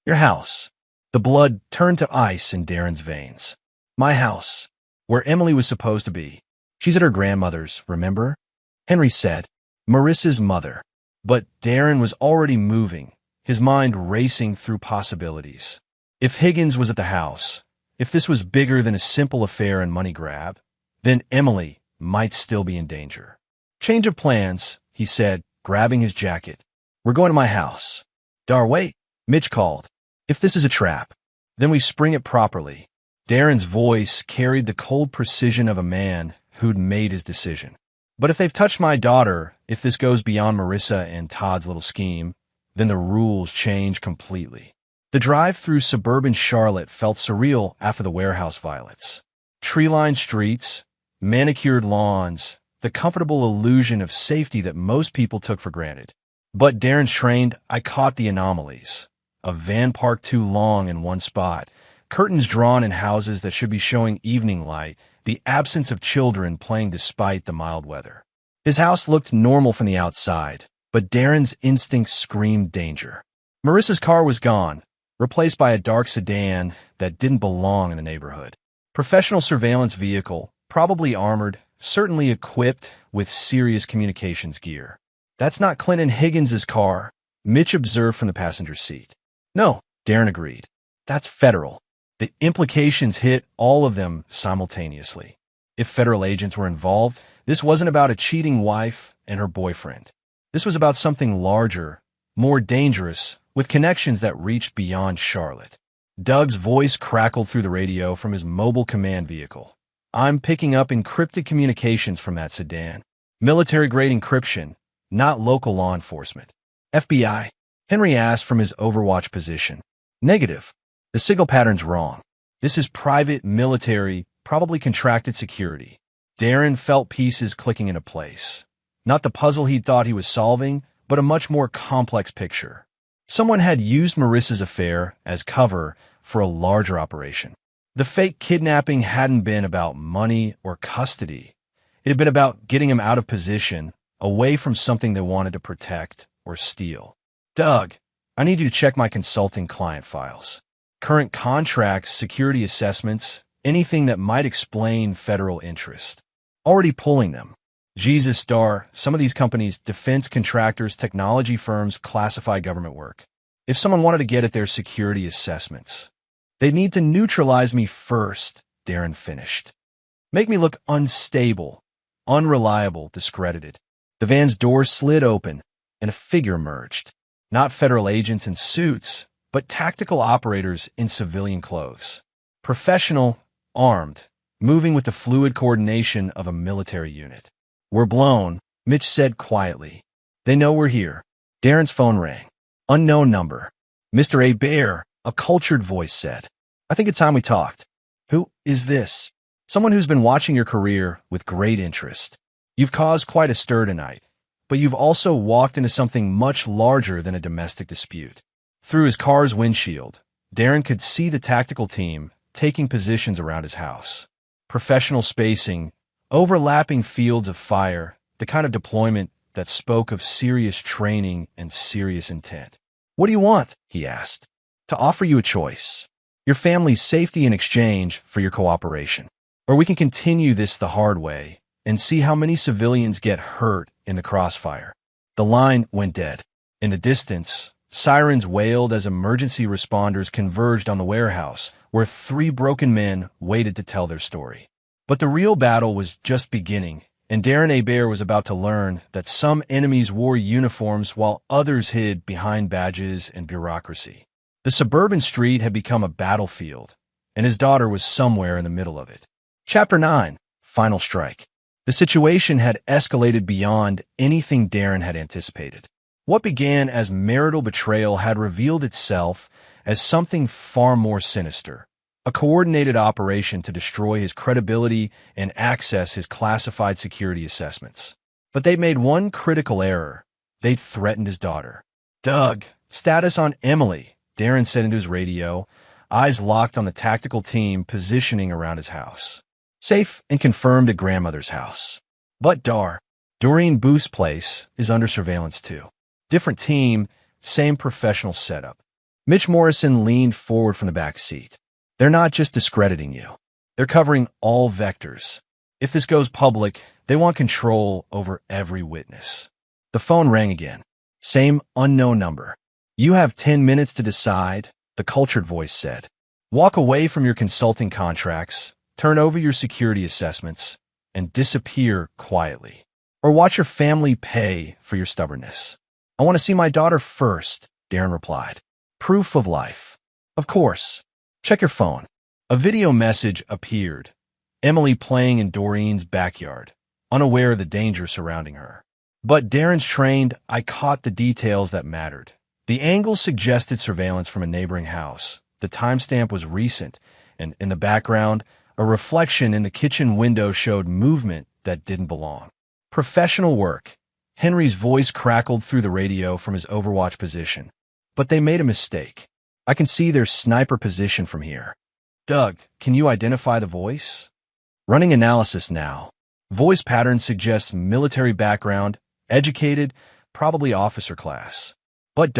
A: Your house. The blood turned to ice in Darren's veins. My house. Where Emily was supposed to be. She's at her grandmother's, remember? Henry said. Marissa's mother. But Darren was already moving, his mind racing through possibilities. If Higgins was at the house, if this was bigger than a simple affair and money grab, then Emily might still be in danger. Change of plans, he said, grabbing his jacket. We're going to my house. Dar, wait, Mitch called. If this is a trap, then we spring it properly. Darren's voice carried the cold precision of a man who'd made his decision. But if they've touched my daughter, if this goes beyond Marissa and Todd's little scheme, then the rules change completely. The drive through suburban Charlotte felt surreal after the warehouse violence. Tree-lined streets, manicured lawns, the comfortable illusion of safety that most people took for granted. But Darren's trained, I caught the anomalies. A van parked too long in one spot, curtains drawn in houses that should be showing evening light, the absence of children playing despite the mild weather. His house looked normal from the outside, but Darren's instincts screamed danger. Marissa's car was gone, replaced by a dark sedan that didn't belong in the neighborhood. Professional surveillance vehicle, probably armored, certainly equipped with serious communications gear. That's not Clinton Higgins's car, Mitch observed from the passenger seat. No, Darren agreed. That's federal. The implications hit all of them simultaneously. If federal agents were involved, this wasn't about a cheating wife and her boyfriend. This was about something larger, more dangerous, with connections that reached beyond Charlotte. Doug's voice crackled through the radio from his mobile command vehicle. I'm picking up encrypted communications from that sedan. Military-grade encryption, not local law enforcement. FBI? Henry asked from his overwatch position. Negative. The signal pattern's wrong. This is private military, probably contracted security. Darren felt pieces clicking into place. Not the puzzle he'd thought he was solving, but a much more complex picture. Someone had used Marissa's affair as cover for a larger operation. The fake kidnapping hadn't been about money or custody. It had been about getting him out of position, away from something they wanted to protect or steal. Doug, I need you to check my consulting client files. Current contracts, security assessments, anything that might explain federal interest. Already pulling them. Jesus Dar, some of these companies, defense contractors, technology firms, classify government work. If someone wanted to get at their security assessments, they'd need to neutralize me first, Darren finished. Make me look unstable, unreliable, discredited. The van's door slid open, and a figure emerged. Not federal agents in suits, but tactical operators in civilian clothes. Professional, armed, moving with the fluid coordination of a military unit. We're blown, Mitch said quietly. They know we're here. Darren's phone rang. Unknown number. Mr. A. Bear, a cultured voice said. I think it's time we talked. Who is this? Someone who's been watching your career with great interest. You've caused quite a stir tonight, but you've also walked into something much larger than a domestic dispute. Through his car's windshield, Darren could see the tactical team taking positions around his house. Professional spacing, overlapping fields of fire, the kind of deployment that spoke of serious training and serious intent. What do you want? He asked. To offer you a choice. Your family's safety in exchange for your cooperation. Or we can continue this the hard way and see how many civilians get hurt in the crossfire. The line went dead. In the distance, sirens wailed as emergency responders converged on the warehouse, where 3 broken men waited to tell their story. But the real battle was just beginning, and Darren Hebert was about to learn that some enemies wore uniforms while others hid behind badges and bureaucracy. The suburban street had become a battlefield, and his daughter was somewhere in the middle of it. Chapter 9. Final Strike. The situation had escalated beyond anything Darren had anticipated. What began as marital betrayal had revealed itself as something far more sinister, a coordinated operation to destroy his credibility and access his classified security assessments. But they'd made one critical error. They'd threatened his daughter. "Doug, status on Emily," Darren said into his radio, eyes locked on the tactical team positioning around his house. "Safe and confirmed at grandmother's house. But Doreen Booth's place is under surveillance too. Different team, same professional setup." Mitch Morrison leaned forward from the back seat. "They're not just discrediting you. They're covering all vectors. If this goes public, they want control over every witness." The phone rang again. Same unknown number. "You have 10 minutes to decide," the cultured voice said. "Walk away from your consulting contracts, turn over your security assessments, and disappear quietly. Or watch your family pay for your stubbornness." "I want to see my daughter first," Darren replied. "Proof of life." "Of course. Check your phone." A video message appeared. Emily playing in Doreen's backyard, unaware of the danger surrounding her. But Darren's trained eye caught the details that mattered. The angle suggested surveillance from a neighboring house. The timestamp was recent, and in the background, a reflection in the kitchen window showed movement that didn't belong. "Professional work." Henry's voice crackled through the radio from his overwatch position. "But they made a mistake. I can see their sniper position from here." "Doug, can you identify the voice?" "Running analysis now. Voice pattern suggests military background, educated, probably officer class. But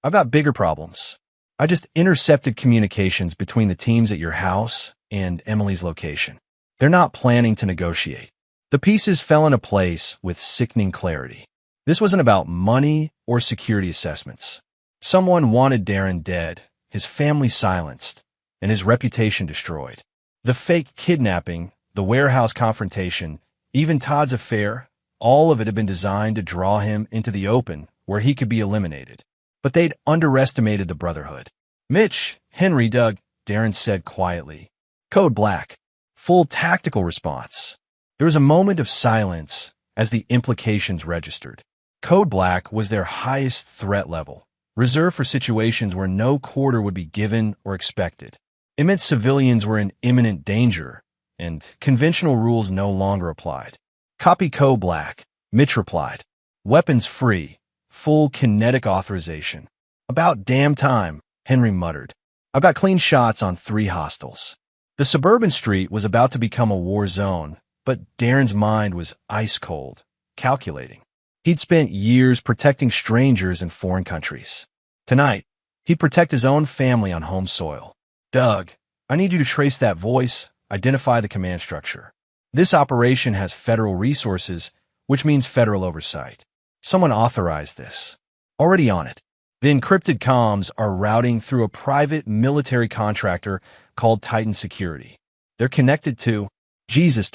A: I've got bigger problems. I just intercepted communications between the teams at your house and Emily's location. They're not planning to negotiate." The pieces fell into place with sickening clarity. This wasn't about money or security assessments. Someone wanted Darren dead, his family silenced, and his reputation destroyed. The fake kidnapping, the warehouse confrontation, even Todd's affair, all of it had been designed to draw him into the open where he could be eliminated. But they'd underestimated the brotherhood. "Mitch, Henry, Doug," Darren said quietly. "Code Black." Full tactical response. There was a moment of silence as the implications registered. Code Black was their highest threat level, reserved for situations where no quarter would be given or expected. It meant civilians were in imminent danger, and conventional rules no longer applied. "Copy Code Black," Mitch replied. "Weapons free, full kinetic authorization." "About damn time," Henry muttered. "I've got clean shots on 3 hostiles." The suburban street was about to become a war zone, but Darren's mind was ice cold, calculating. He'd spent years protecting strangers in foreign countries. Tonight, he'd protect his own family on home soil. "Doug, I need you to trace that voice, identify the command structure. This operation has federal resources, which means federal oversight. Someone authorized this. Already on it. The encrypted comms are routing through a private military contractor called Titan Security. They're connected to Jesus,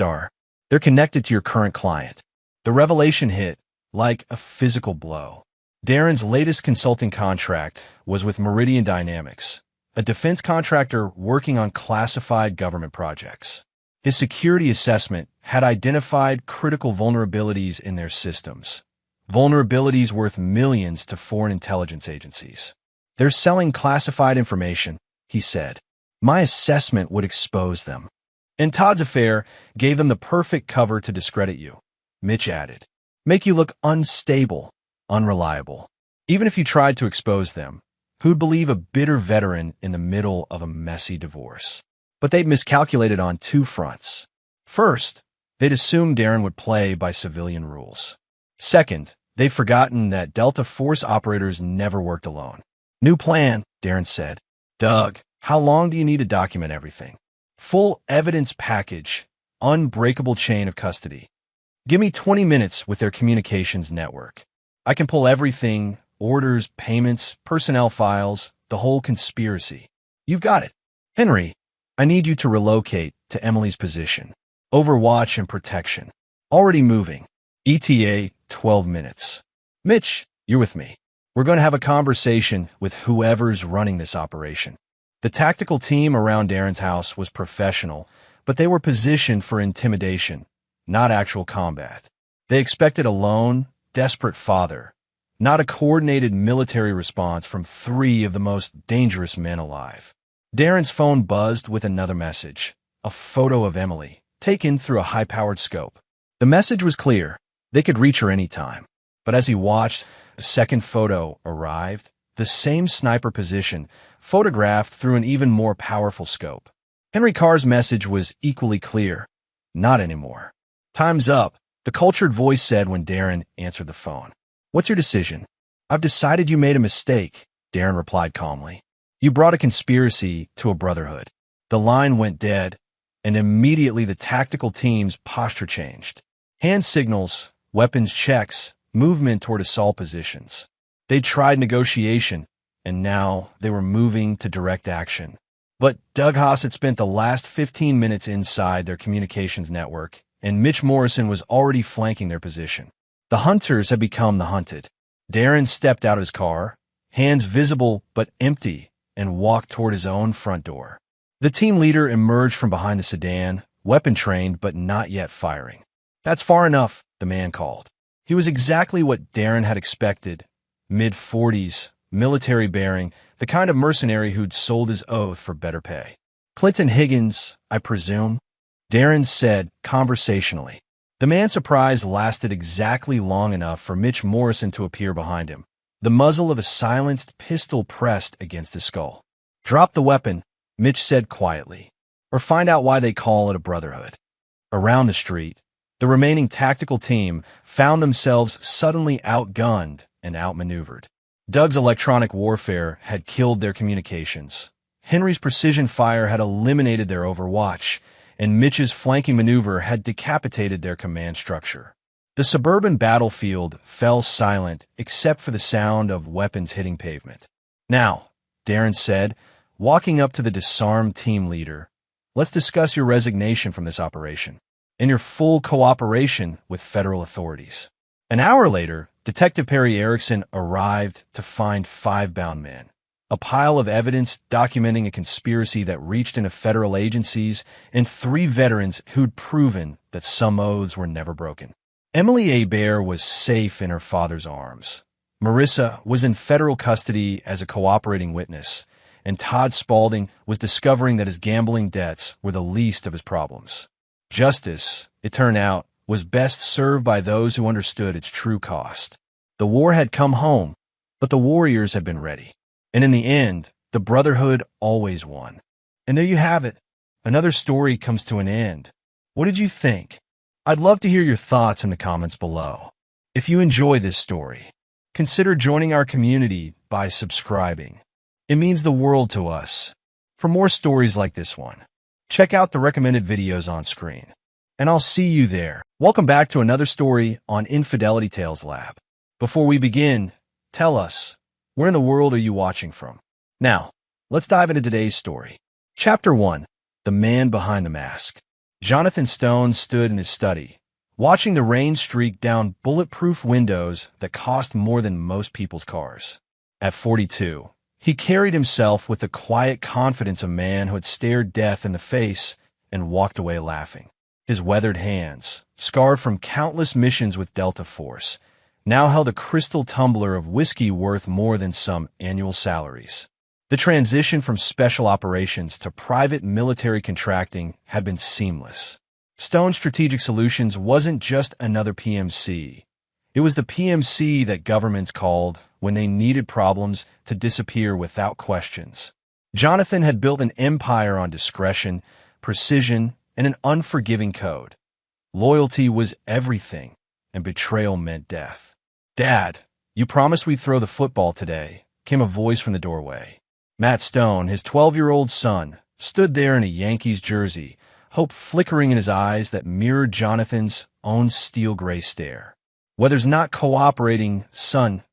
A: They're connected to your current client." The revelation hit like a physical blow. Darren's latest consulting contract was with Meridian Dynamics, a defense contractor working on classified government projects. His security assessment had identified critical vulnerabilities in their systems, vulnerabilities worth millions to foreign intelligence agencies. "They're selling classified information," he said. "My assessment would expose them." "And Todd's affair gave them the perfect cover to discredit you," Mitch added. "Make you look unstable, unreliable. Even if you tried to expose them, who'd believe a bitter veteran in the middle of a messy divorce?" But they'd miscalculated on 2 fronts. First, they'd assumed Darren would play by civilian rules. Second, they'd forgotten that Delta Force operators never worked alone. "New plan," Darren said. "Doug, how long do you need to document everything?" "Full evidence package, unbreakable chain of custody. Give me 20 minutes with their communications network. I can pull everything, orders, payments, personnel files, the whole conspiracy." "You've got it." "Henry, I need you to relocate to Emily's position. Overwatch and protection. Already moving. ETA 12 minutes. Mitch, you're with me. We're going to have a conversation with whoever's running this operation." The tactical team around Darren's house was professional, but they were positioned for intimidation, not actual combat. They expected a lone, desperate father, not a coordinated military response from three of the most dangerous men alive. Darren's phone buzzed with another message, a photo of Emily, taken through a high-powered scope. The message was clear. They could reach her anytime. But as he watched, a second photo arrived, the same sniper position, photographed through an even more powerful scope. Henry Carr's message was equally clear. Not anymore. Time's up, the cultured voice said when Darren answered the phone. What's your decision? I've decided you made a mistake, Darren replied calmly. You brought a conspiracy to a brotherhood. The line went dead, and immediately the tactical team's posture changed. Hand signals, weapons checks, movement toward assault positions. They'd tried negotiation, and now they were moving to direct action. But Doug Haas had spent the last 15 minutes inside their communications network, and Mitch Morrison was already flanking their position. The hunters had become the hunted. Darren stepped out of his car, hands visible but empty, and walked toward his own front door. The team leader emerged from behind the sedan, weapon-trained but not yet firing. That's far enough, the man called. He was exactly what Darren had expected. Mid-40s, military-bearing, the kind of mercenary who'd sold his oath for better pay. Clinton Higgins, I presume? Darren said conversationally. The man's surprise lasted exactly long enough for Mitch Morrison to appear behind him, the muzzle of a silenced pistol pressed against his skull. Drop the weapon, Mitch said quietly, or find out why they call it a brotherhood. Around the street, the remaining tactical team found themselves suddenly outgunned and outmaneuvered. Doug's electronic warfare had killed their communications. Henry's precision fire had eliminated their overwatch, and Mitch's flanking maneuver had decapitated their command structure. The suburban battlefield fell silent except for the sound of weapons hitting pavement. Now, Darren said, walking up to the disarmed team leader, let's discuss your resignation from this operation and your full cooperation with federal authorities. An hour later, Detective Perry Erickson arrived to find 5 bound men. A pile of evidence documenting a conspiracy that reached into federal agencies, and 3 veterans who'd proven that some oaths were never broken. Emily Hebert was safe in her father's arms. Marissa was in federal custody as a cooperating witness, and Todd Spaulding was discovering that his gambling debts were the least of his problems. Justice, it turned out, was best served by those who understood its true cost. The war had come home, but the warriors had been ready. And in the end, the Brotherhood always won. And there you have it. Another story comes to an end. What did you think? I'd love to hear your thoughts in the comments below. If you enjoy this story, consider joining our community by subscribing. It means the world to us. For more stories like this one, check out the recommended videos on screen. And I'll see you there. Welcome back to another story on Infidelity Tales Lab. Before we begin, tell us, where in the world are you watching from? Now, let's dive into today's story. Chapter 1, The Man Behind the Mask. Jonathan Stone stood in his study, watching the rain streak down bulletproof windows that cost more than most people's cars. At 42, he carried himself with the quiet confidence of a man who had stared death in the face and walked away laughing. His weathered hands, scarred from countless missions with Delta Force, now held a crystal tumbler of whiskey worth more than some annual salaries. The transition from special operations to private military contracting had been seamless. Stone Strategic Solutions wasn't just another PMC. It was the PMC that governments called when they needed problems to disappear without questions. Jonathan had built an empire on discretion, precision, and an unforgiving code. Loyalty was everything, and betrayal meant death. "Dad, you promised we'd throw the football today," came a voice from the doorway. Matt Stone, his 12-year-old son, stood there in a Yankees jersey, hope flickering in his eyes that mirrored Jonathan's own steel-gray stare. "Weather's not cooperating, son,"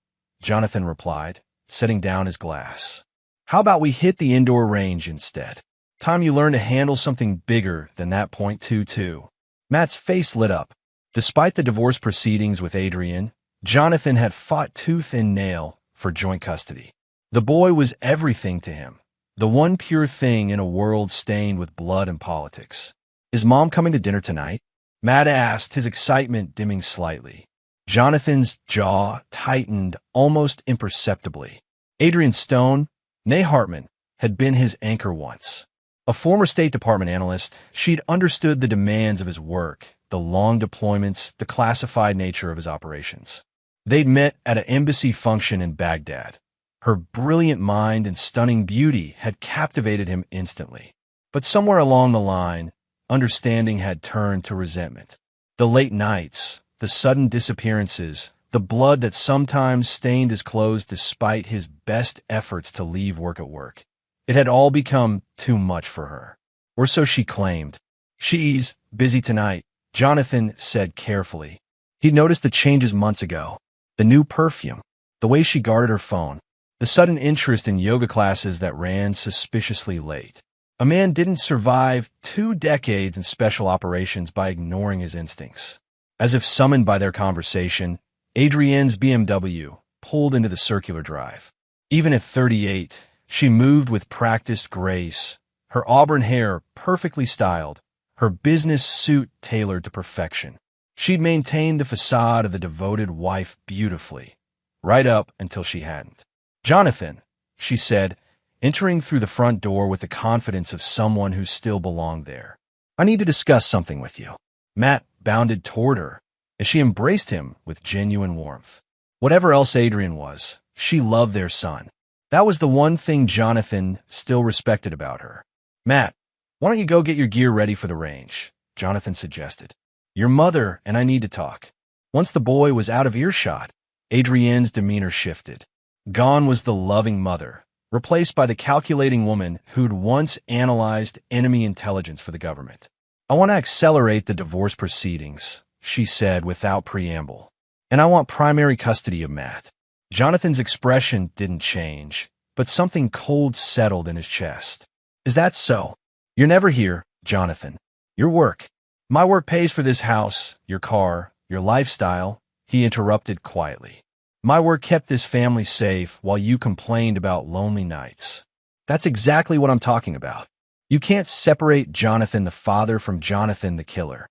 A: Jonathan replied, setting down his glass. "How about we hit the indoor range instead? Time you learn to handle something bigger than that .22. Matt's face lit up. Despite the divorce proceedings with Adrian, Jonathan had fought tooth and nail for joint custody. The boy was everything to him, The one pure thing in a world stained with blood and politics. Is Mom coming to dinner tonight? Matt asked, his excitement dimming slightly. Jonathan's jaw tightened almost imperceptibly. Adrian Stone, née Hartman, had been his anchor once. A former State Department analyst, she'd understood the demands of his work, the long deployments, the classified nature of his operations. They'd met at an embassy function in Baghdad. Her brilliant mind and stunning beauty had captivated him instantly. But somewhere along the line, understanding had turned to resentment. The late nights, the sudden disappearances, the blood that sometimes stained his clothes despite his best efforts to leave work at work. It had all become too much for her. Or so she claimed. She's busy tonight, Jonathan said carefully. He'd noticed the changes months ago. The new perfume, the way she guarded her phone, the sudden interest in yoga classes that ran suspiciously late. A man didn't survive 2 decades in special operations by ignoring his instincts. As if summoned by their conversation, Adrienne's BMW pulled into the circular drive. Even at 38, she moved with practiced grace, her auburn hair perfectly styled, her business suit tailored to perfection. She'd maintained the facade of the devoted wife beautifully, right up until she hadn't. Jonathan, she said, entering through the front door with the confidence of someone who still belonged there. I need to discuss something with you. Matt bounded toward her as she embraced him with genuine warmth. Whatever else Adrian was, she loved their son. That was the one thing Jonathan still respected about her. Matt, why don't you go get your gear ready for the range? Jonathan suggested. Your mother and I need to talk. Once the boy was out of earshot, Adrienne's demeanor shifted. Gone was the loving mother, replaced by the calculating woman who'd once analyzed enemy intelligence for the government. I want to accelerate the divorce proceedings, she said without preamble. And I want primary custody of Matt. Jonathan's expression didn't change, but something cold settled in his chest. Is that so? You're never here, Jonathan. Your work. My work pays for this house, your car, your lifestyle, he interrupted quietly. My work kept this family safe while you complained about lonely nights. That's exactly what I'm talking about. You can't separate Jonathan the father from Jonathan the killer.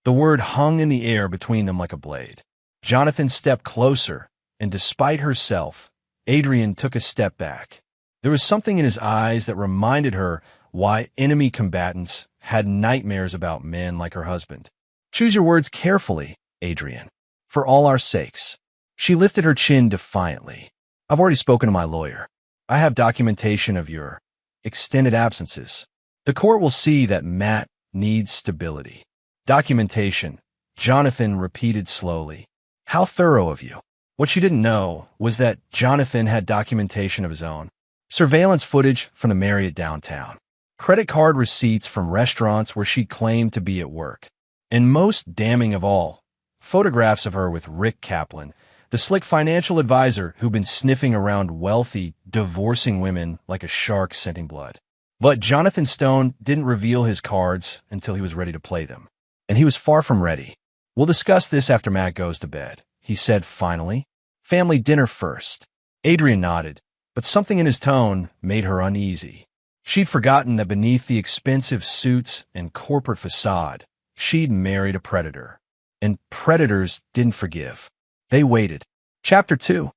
A: The word hung in the air between them like a blade. Jonathan stepped closer, and despite herself, Adrienne took a step back. There was something in his eyes that reminded her why enemy combatants had nightmares about men like her husband. Choose your words carefully, Adrienne, for all our sakes. She lifted her chin defiantly. I've already spoken to my lawyer. I have documentation of your extended absences. The court will see that Matt needs stability. Documentation, Jonathan repeated slowly. How thorough of you. What she didn't know was that Jonathan had documentation of his own. Surveillance footage from the Marriott downtown. Credit card receipts from restaurants where she claimed to be at work. And most damning of all, photographs of her with Rick Kaplan, the slick financial advisor who'd been sniffing around wealthy, divorcing women like a shark scenting blood. But Jonathan Stone didn't reveal his cards until he was ready to play them. And he was far from ready. We'll discuss this after Matt goes to bed, he said finally. Family dinner first. Adrienne nodded, but something in his tone made her uneasy. She'd forgotten that beneath the expensive suits and corporate facade, she'd married a predator. And predators didn't forgive. They waited. Chapter 2.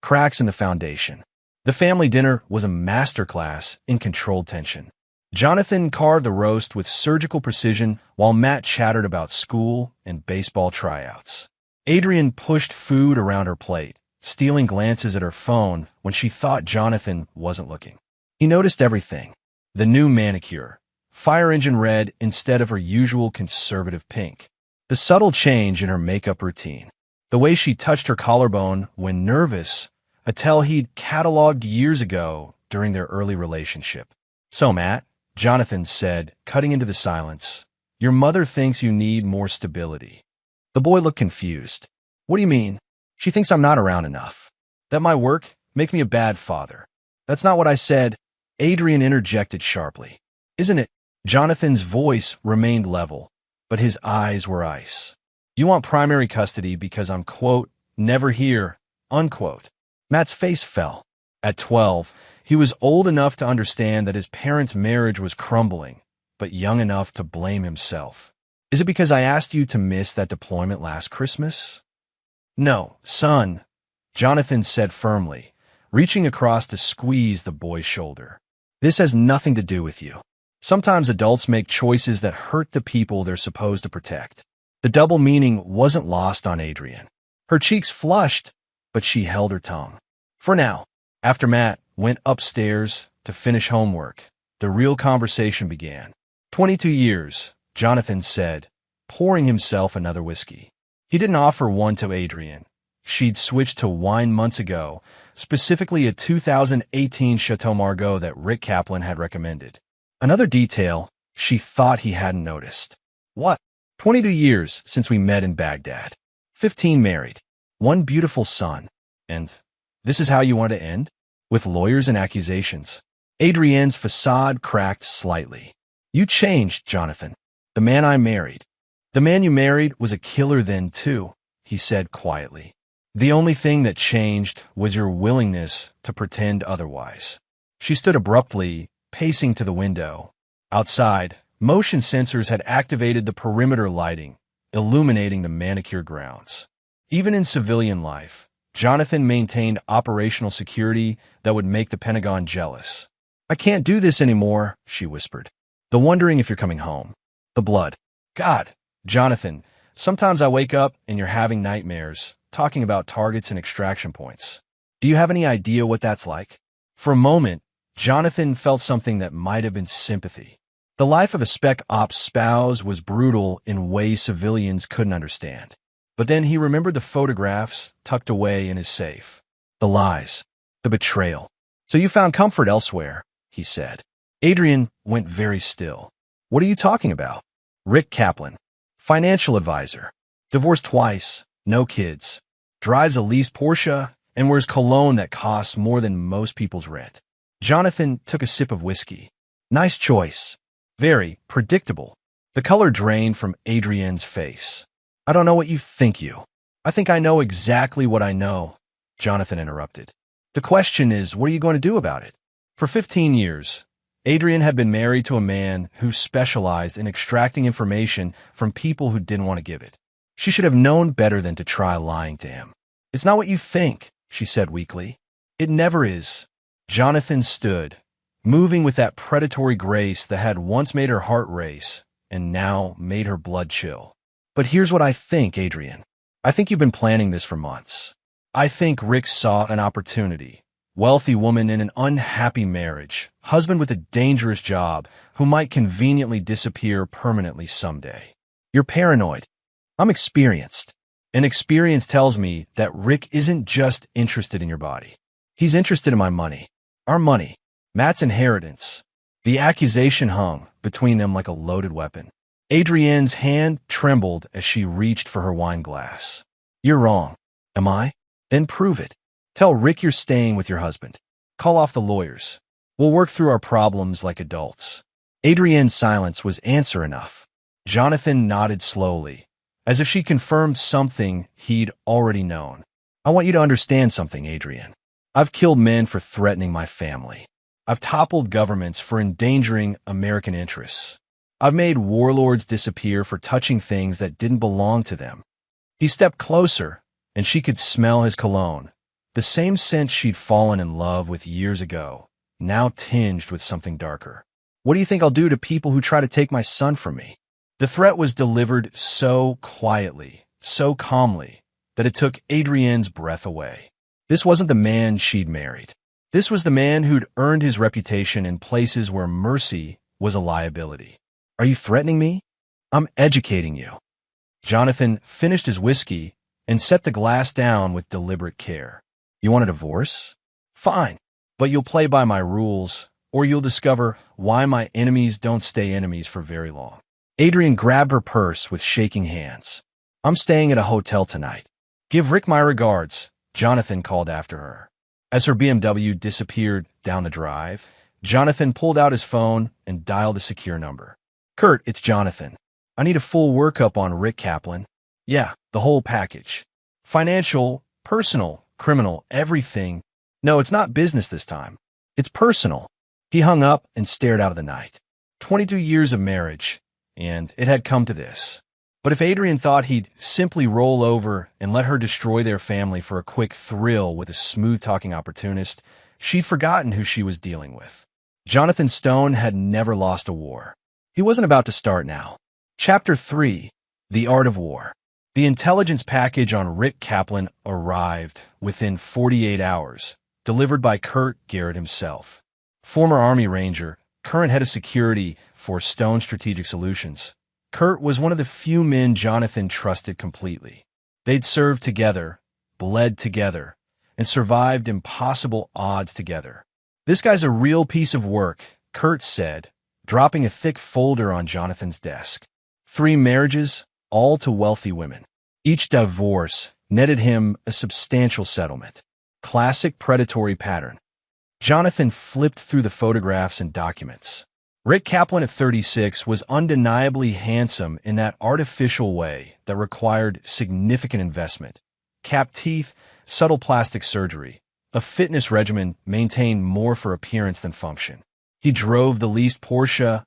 A: Cracks in the Foundation. The family dinner was a masterclass in controlled tension. Jonathan carved the roast with surgical precision while Matt chattered about school and baseball tryouts. Adrienne pushed food around her plate, stealing glances at her phone when she thought Jonathan wasn't looking. He noticed everything. The new manicure, fire engine red instead of her usual conservative pink. The subtle change in her makeup routine. The way she touched her collarbone when nervous, a tell he'd cataloged years ago during their early relationship. So, Matt, Jonathan said, cutting into the silence, your mother thinks you need more stability. The boy looked confused. What do you mean? She thinks I'm not around enough. That my work makes me a bad father. That's not what I said. Adrienne interjected sharply. Isn't it? Jonathan's voice remained level, but his eyes were ice. You want primary custody because I'm, quote, never here, unquote. Matt's face fell. At 12, He was old enough to understand that his parents' marriage was crumbling, but young enough to blame himself. Is it because I asked you to miss that deployment last Christmas? No, son, Jonathan said firmly, reaching across to squeeze the boy's shoulder. This has nothing to do with you. Sometimes adults make choices that hurt the people they're supposed to protect. The double meaning wasn't lost on Adrienne. Her cheeks flushed, but she held her tongue. For now, after Matt went upstairs to finish homework, the real conversation began. 22 years, Jonathan said, pouring himself another whiskey. He didn't offer one to Adrienne. She'd switched to wine months ago, specifically a 2018 Chateau Margaux that Rick Kaplan had recommended. Another detail she thought he hadn't noticed. What? 22 years since we met in Baghdad. 15 married. One beautiful son. And this is how you want to end? With lawyers and accusations. Adrienne's facade cracked slightly. You changed, Jonathan. The man I married. The man you married was a killer then, too, he said quietly. The only thing that changed was your willingness to pretend otherwise. She stood abruptly, pacing to the window. Outside, motion sensors had activated the perimeter lighting, illuminating the manicured grounds. Even in civilian life, Jonathan maintained operational security that would make the Pentagon jealous. I can't do this anymore, she whispered. The wondering if you're coming home. The blood. God, Jonathan, sometimes I wake up and you're having nightmares, talking about targets and extraction points. Do you have any idea what that's like? For a moment, Jonathan felt something that might have been sympathy. The life of a spec ops spouse was brutal in ways civilians couldn't understand. But then he remembered the photographs tucked away in his safe. The lies. The betrayal. So you found comfort elsewhere, he said. Adrienne went very still. What are you talking about? Rick Kaplan. Financial advisor. Divorced twice. No kids. Drives a leased Porsche and wears cologne that costs more than most people's rent. Jonathan took a sip of whiskey. Nice choice. Very predictable. The color drained from Adrienne's face. I don't know what you think you. I think I know exactly what I know, Jonathan interrupted. The question is, what are you going to do about it? For 15 years, Adrienne had been married to a man who specialized in extracting information from people who didn't want to give it. She should have known better than to try lying to him. It's not what you think, she said weakly. It never is. Jonathan stood, moving with that predatory grace that had once made her heart race and now made her blood chill. But here's what I think, Adrienne. I think you've been planning this for months. I think Rick saw an opportunity. Wealthy woman in an unhappy marriage, husband with a dangerous job who might conveniently disappear permanently someday. You're paranoid. I'm experienced. And experience tells me that Rick isn't just interested in your body. He's interested in my money. Our money. Matt's inheritance. The accusation hung between them like a loaded weapon. Adrienne's hand trembled as she reached for her wine glass. You're wrong. Am I? Then prove it. Tell Rick you're staying with your husband. Call off the lawyers. We'll work through our problems like adults. Adrienne's silence was answer enough. Jonathan nodded slowly, as if she confirmed something he'd already known. I want you to understand something, Adrienne. I've killed men for threatening my family. I've toppled governments for endangering American interests. I've made warlords disappear for touching things that didn't belong to them. He stepped closer, and she could smell his cologne, the same scent she'd fallen in love with years ago, now tinged with something darker. What do you think I'll do to people who try to take my son from me? The threat was delivered so quietly, so calmly, that it took Adrienne's breath away. This wasn't the man she'd married. This was the man who'd earned his reputation in places where mercy was a liability. Are you threatening me? I'm educating you. Jonathan finished his whiskey and set the glass down with deliberate care. You want a divorce? Fine, but you'll play by my rules, or you'll discover why my enemies don't stay enemies for very long. Adrienne grabbed her purse with shaking hands. I'm staying at a hotel tonight. Give Rick my regards, Jonathan called after her. As her BMW disappeared down the drive, Jonathan pulled out his phone and dialed a secure number. Kurt, it's Jonathan. I need a full workup on Rick Kaplan. Yeah, the whole package. Financial, personal, criminal, everything. No, it's not business this time. It's personal. He hung up and stared out of the night. 22 years of marriage, and it had come to this. But if Adrian thought he'd simply roll over and let her destroy their family for a quick thrill with a smooth-talking opportunist, she'd forgotten who she was dealing with. Jonathan Stone had never lost a war. He wasn't about to start now. Chapter 3: The Art of War. The intelligence package on Rick Kaplan arrived within 48 hours, delivered by Kurt Garrett himself. Former Army Ranger, current head of security for Stone Strategic Solutions, Kurt was one of the few men Jonathan trusted completely. They'd served together, bled together, and survived impossible odds together. "This guy's a real piece of work," Kurt said, dropping a thick folder on Jonathan's desk. 3 marriages, all to wealthy women. Each divorce netted him a substantial settlement. Classic predatory pattern. Jonathan flipped through the photographs and documents. Rick Kaplan at 36 was undeniably handsome in that artificial way that required significant investment. Capped teeth, subtle plastic surgery, a fitness regimen maintained more for appearance than function. He drove the leased Porsche,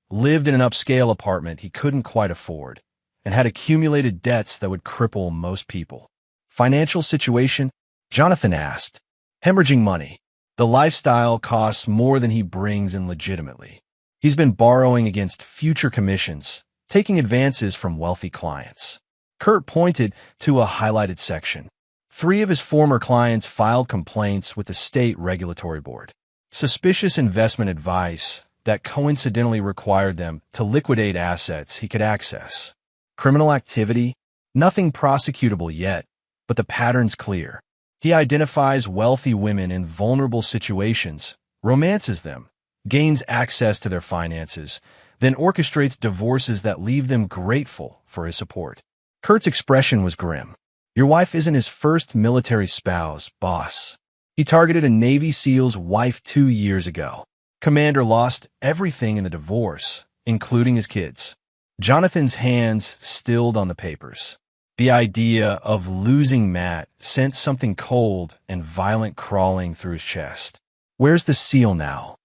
A: lived in an upscale apartment he couldn't quite afford, and had accumulated debts that would cripple most people. Financial situation? Jonathan asked. Hemorrhaging money. The lifestyle costs more than he brings in legitimately. He's been borrowing against future commissions, taking advances from wealthy clients. Kurt pointed to a highlighted section. 3 of his former clients filed complaints with the state regulatory board. Suspicious investment advice that coincidentally required them to liquidate assets he could access. Criminal activity? Nothing prosecutable yet, but the pattern's clear. He identifies wealthy women in vulnerable situations, romances them, gains access to their finances, then orchestrates divorces that leave them grateful for his support. Kurt's expression was grim. Your wife isn't his first military spouse, boss. He targeted a Navy SEAL's wife 2 years ago. Commander lost everything in the divorce, including his kids. Jonathan's hands stilled on the papers. The idea of losing Matt sent something cold and violent crawling through his chest. Where's the SEAL now?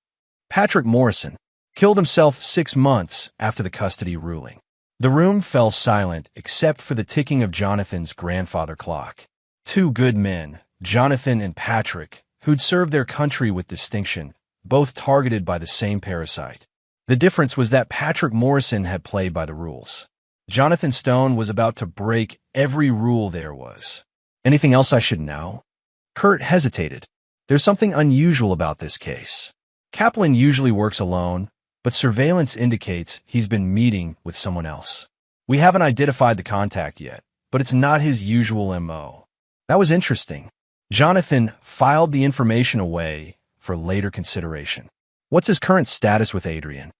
A: Patrick Morrison killed himself 6 months after the custody ruling. The room fell silent except for the ticking of Jonathan's grandfather clock. 2 good men, Jonathan and Patrick, who'd served their country with distinction, both targeted by the same parasite. The difference was that Patrick Morrison had played by the rules. Jonathan Stone was about to break every rule there was. Anything else I should know? Kurt hesitated. There's something unusual about this case. Kaplan usually works alone, but surveillance indicates he's been meeting with someone else. We haven't identified the contact yet, but it's not his usual MO. That was interesting. Jonathan filed the information away for later consideration. What's his current status with Adrian?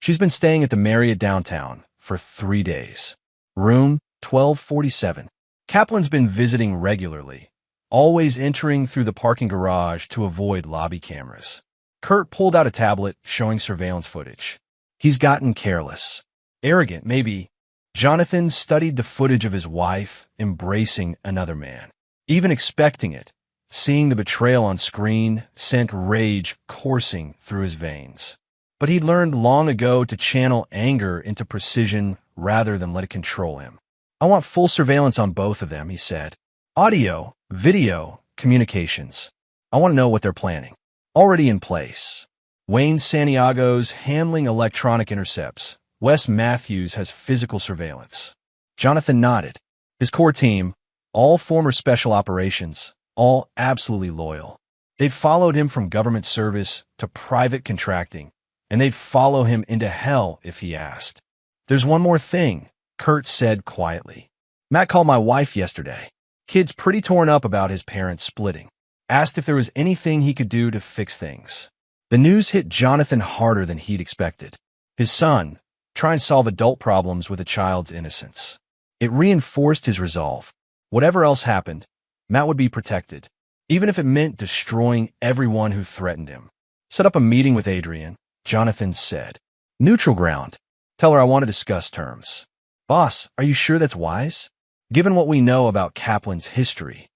A: She's been staying at the Marriott downtown for 3 days. Room 1247. Kaplan's been visiting regularly, always entering through the parking garage to avoid lobby cameras. Kurt pulled out a tablet showing surveillance footage. He's gotten careless. Arrogant, maybe. Jonathan studied the footage of his wife embracing another man, even expecting it. Seeing the betrayal on screen sent rage coursing through his veins. But he'd learned long ago to channel anger into precision rather than let it control him. I want full surveillance on both of them, he said. Audio, video, communications. I want to know what they're planning. Already in place. Wayne Santiago's handling electronic intercepts. Wes Matthews has physical surveillance. Jonathan nodded. His core team, all former special operations, all absolutely loyal. They'd followed him from government service to private contracting, and they'd follow him into hell if he asked. There's one more thing, Kurt said quietly. Matt called my wife yesterday. Kid's pretty torn up about his parents splitting. Asked if there was anything he could do to fix things. The news hit Jonathan harder than he'd expected. His son, trying to solve adult problems with a child's innocence. It reinforced his resolve. Whatever else happened, Matt would be protected, even if it meant destroying everyone who threatened him. Set up a meeting with Adrian, Jonathan said. Neutral ground. Tell her I want to discuss terms. Boss, are you sure that's wise? Given what we know about Kaplan's history.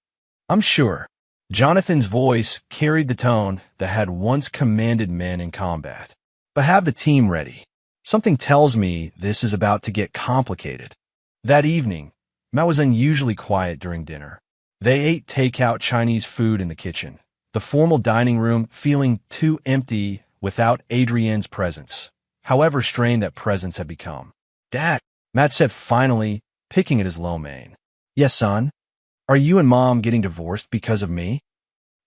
A: I'm sure. Jonathan's voice carried the tone that had once commanded men in combat. But have the team ready. Something tells me this is about to get complicated. That evening, Matt was unusually quiet during dinner. They ate takeout Chinese food in the kitchen, the formal dining room feeling too empty without Adrienne's presence, however strained that presence had become. "Dad," Matt said finally, picking at his lo mein. "Yes, son? Are you and Mom getting divorced because of me?"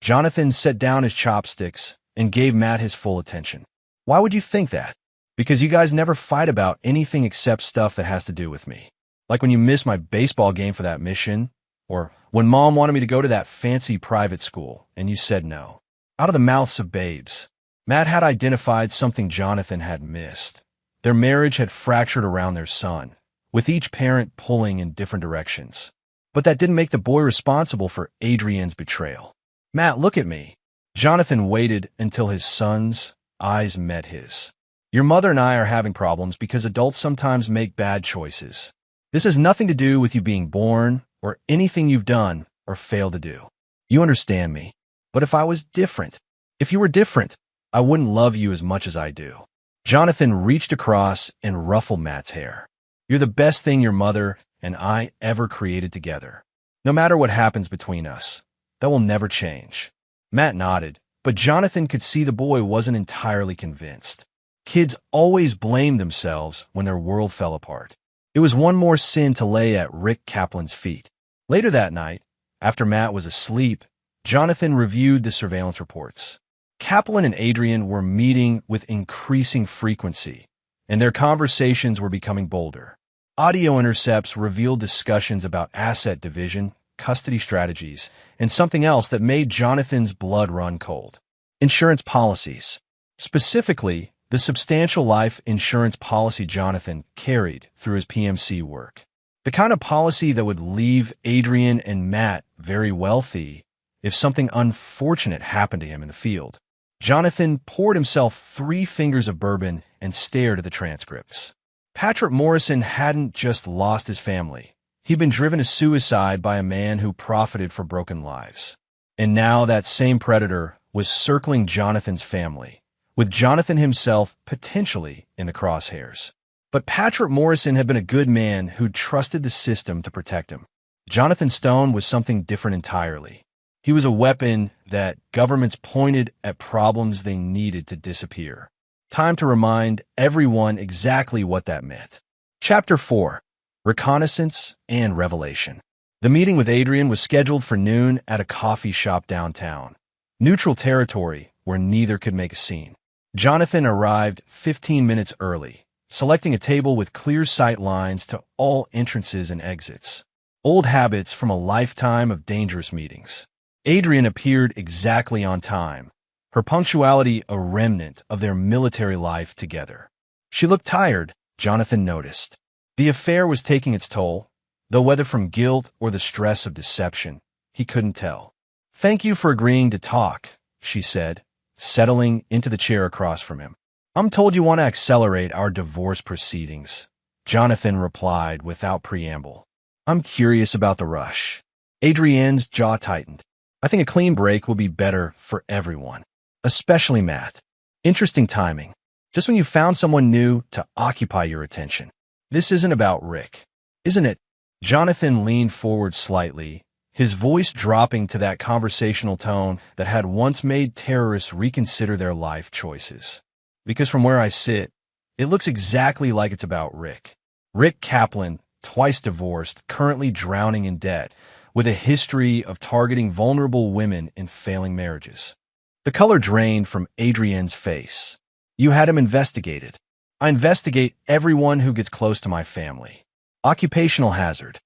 A: Jonathan set down his chopsticks and gave Matt his full attention. "Why would you think that?" "Because you guys never fight about anything except stuff that has to do with me. Like when you missed my baseball game for that mission, or when Mom wanted me to go to that fancy private school and you said no." Out of the mouths of babes, Matt had identified something Jonathan had missed. Their marriage had fractured around their son, with each parent pulling in different directions. But that didn't make the boy responsible for Adrienne's betrayal. "Matt, look at me." Jonathan waited until his son's eyes met his. "Your mother and I are having problems because adults sometimes make bad choices. This has nothing to do with you being born or anything you've done or failed to do. You understand me. But if I was different, if you were different, I wouldn't love you as much as I do." Jonathan reached across and ruffled Matt's hair. "You're the best thing your mother and I ever created together. No matter what happens between us, that will never change." Matt nodded, but Jonathan could see the boy wasn't entirely convinced. Kids always blamed themselves when their world fell apart. It was one more sin to lay at Rick Kaplan's feet. Later that night, after Matt was asleep, Jonathan reviewed the surveillance reports. Kaplan and Adrienne were meeting with increasing frequency, and their conversations were becoming bolder. Audio intercepts revealed discussions about asset division, custody strategies, and something else that made Jonathan's blood run cold: insurance policies. Specifically, the substantial life insurance policy Jonathan carried through his PMC work. The kind of policy that would leave Adrienne and Matt very wealthy if something unfortunate happened to him in the field. Jonathan poured himself 3 fingers of bourbon and stared at the transcripts. Patrick Morrison hadn't just lost his family. He'd been driven to suicide by a man who profited for broken lives. And now that same predator was circling Jonathan's family, with Jonathan himself potentially in the crosshairs. But Patrick Morrison had been a good man who trusted the system to protect him. Jonathan Stone was something different entirely. He was a weapon that governments pointed at problems they needed to disappear. Time to remind everyone exactly what that meant. Chapter 4: Reconnaissance and Revelation. The meeting with Adrienne was scheduled for noon at a coffee shop downtown. Neutral territory where neither could make a scene. Jonathan arrived 15 minutes early, selecting a table with clear sight lines to all entrances and exits. Old habits from a lifetime of dangerous meetings. Adrienne appeared exactly on time, her punctuality a remnant of their military life together. She looked tired, Jonathan noticed. The affair was taking its toll, though whether from guilt or the stress of deception, he couldn't tell. "Thank you for agreeing to talk," she said, settling into the chair across from him. "I'm told you want to accelerate our divorce proceedings," Jonathan replied without preamble. "I'm curious about the rush." Adrienne's jaw tightened. "I think a clean break will be better for everyone, especially Matt. Interesting timing. Just when you found someone new to occupy your attention. This isn't about Rick, isn't it?" Jonathan leaned forward slightly, his voice dropping to that conversational tone that had once made terrorists reconsider their life choices. "Because from where I sit, it looks exactly like it's about Rick. Rick Kaplan, twice divorced, currently drowning in debt, with a history of targeting vulnerable women in failing marriages." The color drained from Adrienne's face. "You had him investigated." "I investigate everyone who gets close to my family. Occupational hazard."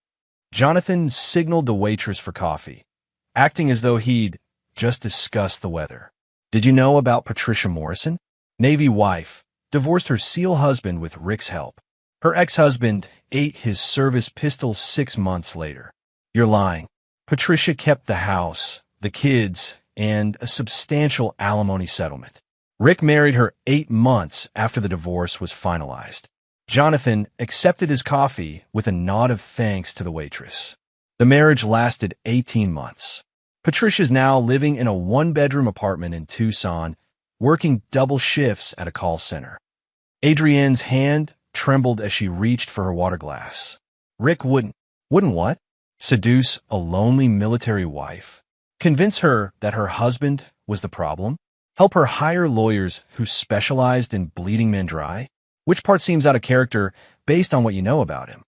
A: Jonathan signaled the waitress for coffee, acting as though he'd just discussed the weather. "Did you know about Patricia Morrison? Navy wife, divorced her SEAL husband with Rick's help. Her ex-husband ate his service pistol 6 months later." "You're lying." "Patricia kept the house, the kids, and a substantial alimony settlement. Rick married her 8 months after the divorce was finalized." Jonathan accepted his coffee with a nod of thanks to the waitress. "The marriage lasted 18 months. Patricia's now living in a one-bedroom apartment in Tucson, working double shifts at a call center. Adrienne's hand trembled as she reached for her water glass. Rick wouldn't what? Seduce a lonely military wife? Convince her that her husband was the problem? Help her hire lawyers who specialized in bleeding men dry? Which part seems out of character based on what you know about him?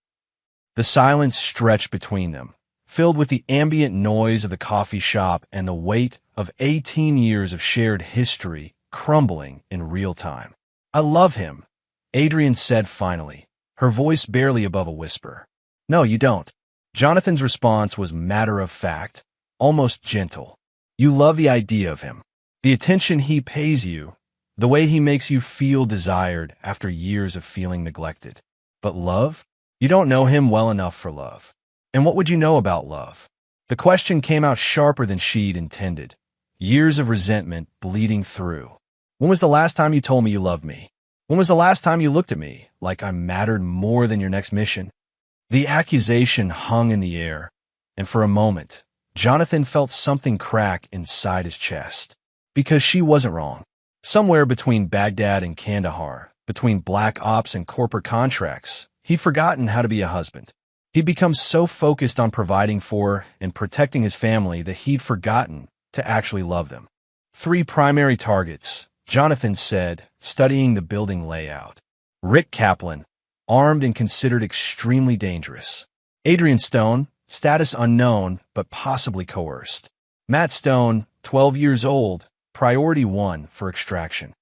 A: The silence stretched between them, filled with the ambient noise of the coffee shop and the weight of 18 years of shared history crumbling in real time. I love him, Adrienne said finally, her voice barely above a whisper. No, you don't. Jonathan's response was matter-of-fact, almost gentle. You love the idea of him, the attention he pays you, the way he makes you feel desired after years of feeling neglected. But love? You don't know him well enough for love. And what would you know about love? The question came out sharper than she'd intended, years of resentment bleeding through. When was the last time you told me you loved me? When was the last time you looked at me like I mattered more than your next mission? The accusation hung in the air, and for a moment, Jonathan felt something crack inside his chest. Because she wasn't wrong. Somewhere between Baghdad and Kandahar, between black ops and corporate contracts, he'd forgotten how to be a husband. He'd become so focused on providing for and protecting his family that he'd forgotten to actually love them. 3 primary targets, Jonathan said, studying the building layout. Rick Kaplan, armed and considered extremely dangerous. Adrienne Stone, status unknown but possibly coerced. Matt Stone, 12 years old, priority 1 for extraction.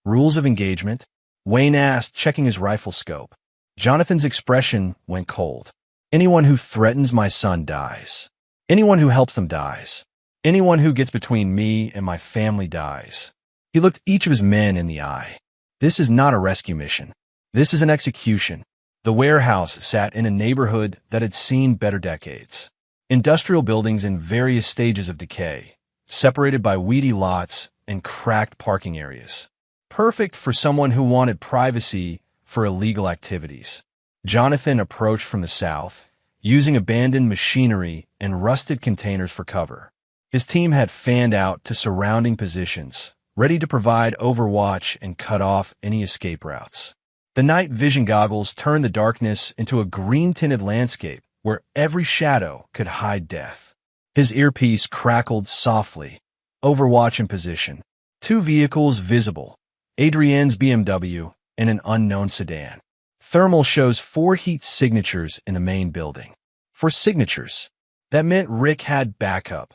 A: Rules of engagement? Wayne asked, checking his rifle scope. Jonathan's expression went cold. Anyone who threatens my son dies. Anyone who helps them dies. Anyone who gets between me and my family dies. He looked each of his men in the eye. This is not a rescue mission. This is an execution. The warehouse sat in a neighborhood that had seen better decades. Industrial buildings in various stages of decay, separated by weedy lots and cracked parking areas. Perfect for someone who wanted privacy for illegal activities. Jonathan approached from the south, using abandoned machinery and rusted containers for cover. His team had fanned out to surrounding positions, ready to provide overwatch and cut off any escape routes. The night vision goggles turned the darkness into a green-tinted landscape where every shadow could hide death. His earpiece crackled softly. Overwatch in position. 2 vehicles visible. Adrienne's BMW and an unknown sedan. Thermal shows 4 heat signatures in the main building. 4 signatures. That meant Rick had backup.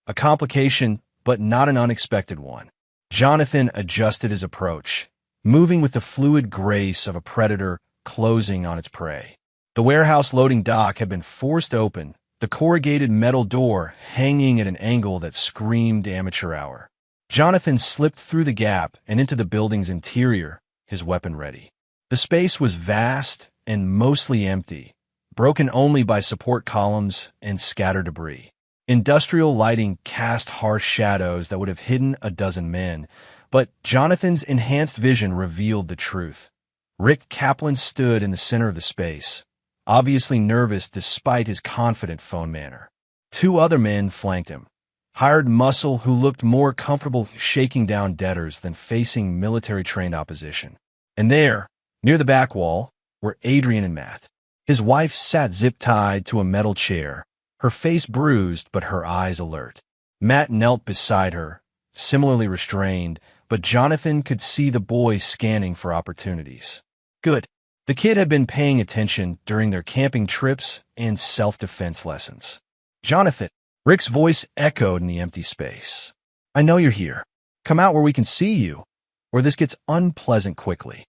A: A complication, but not an unexpected one. Jonathan adjusted his approach, moving with the fluid grace of a predator closing on its prey. The warehouse loading dock had been forced open, the corrugated metal door hanging at an angle that screamed amateur hour. Jonathan slipped through the gap and into the building's interior, his weapon ready. The space was vast and mostly empty, broken only by support columns and scattered debris. Industrial lighting cast harsh shadows that would have hidden a dozen men, but Jonathan's enhanced vision revealed the truth. Rick Kaplan stood in the center of the space, obviously nervous despite his confident phone manner. 2 other men flanked him, hired muscle who looked more comfortable shaking down debtors than facing military-trained opposition. And there, near the back wall, were Adrienne and Matt. His wife sat zip-tied to a metal chair, her face bruised but her eyes alert. Matt knelt beside her, similarly restrained, but Jonathan could see the boy scanning for opportunities. Good. The kid had been paying attention during their camping trips and self-defense lessons. Jonathan, Rick's voice echoed in the empty space. I know you're here. Come out where we can see you, or this gets unpleasant quickly.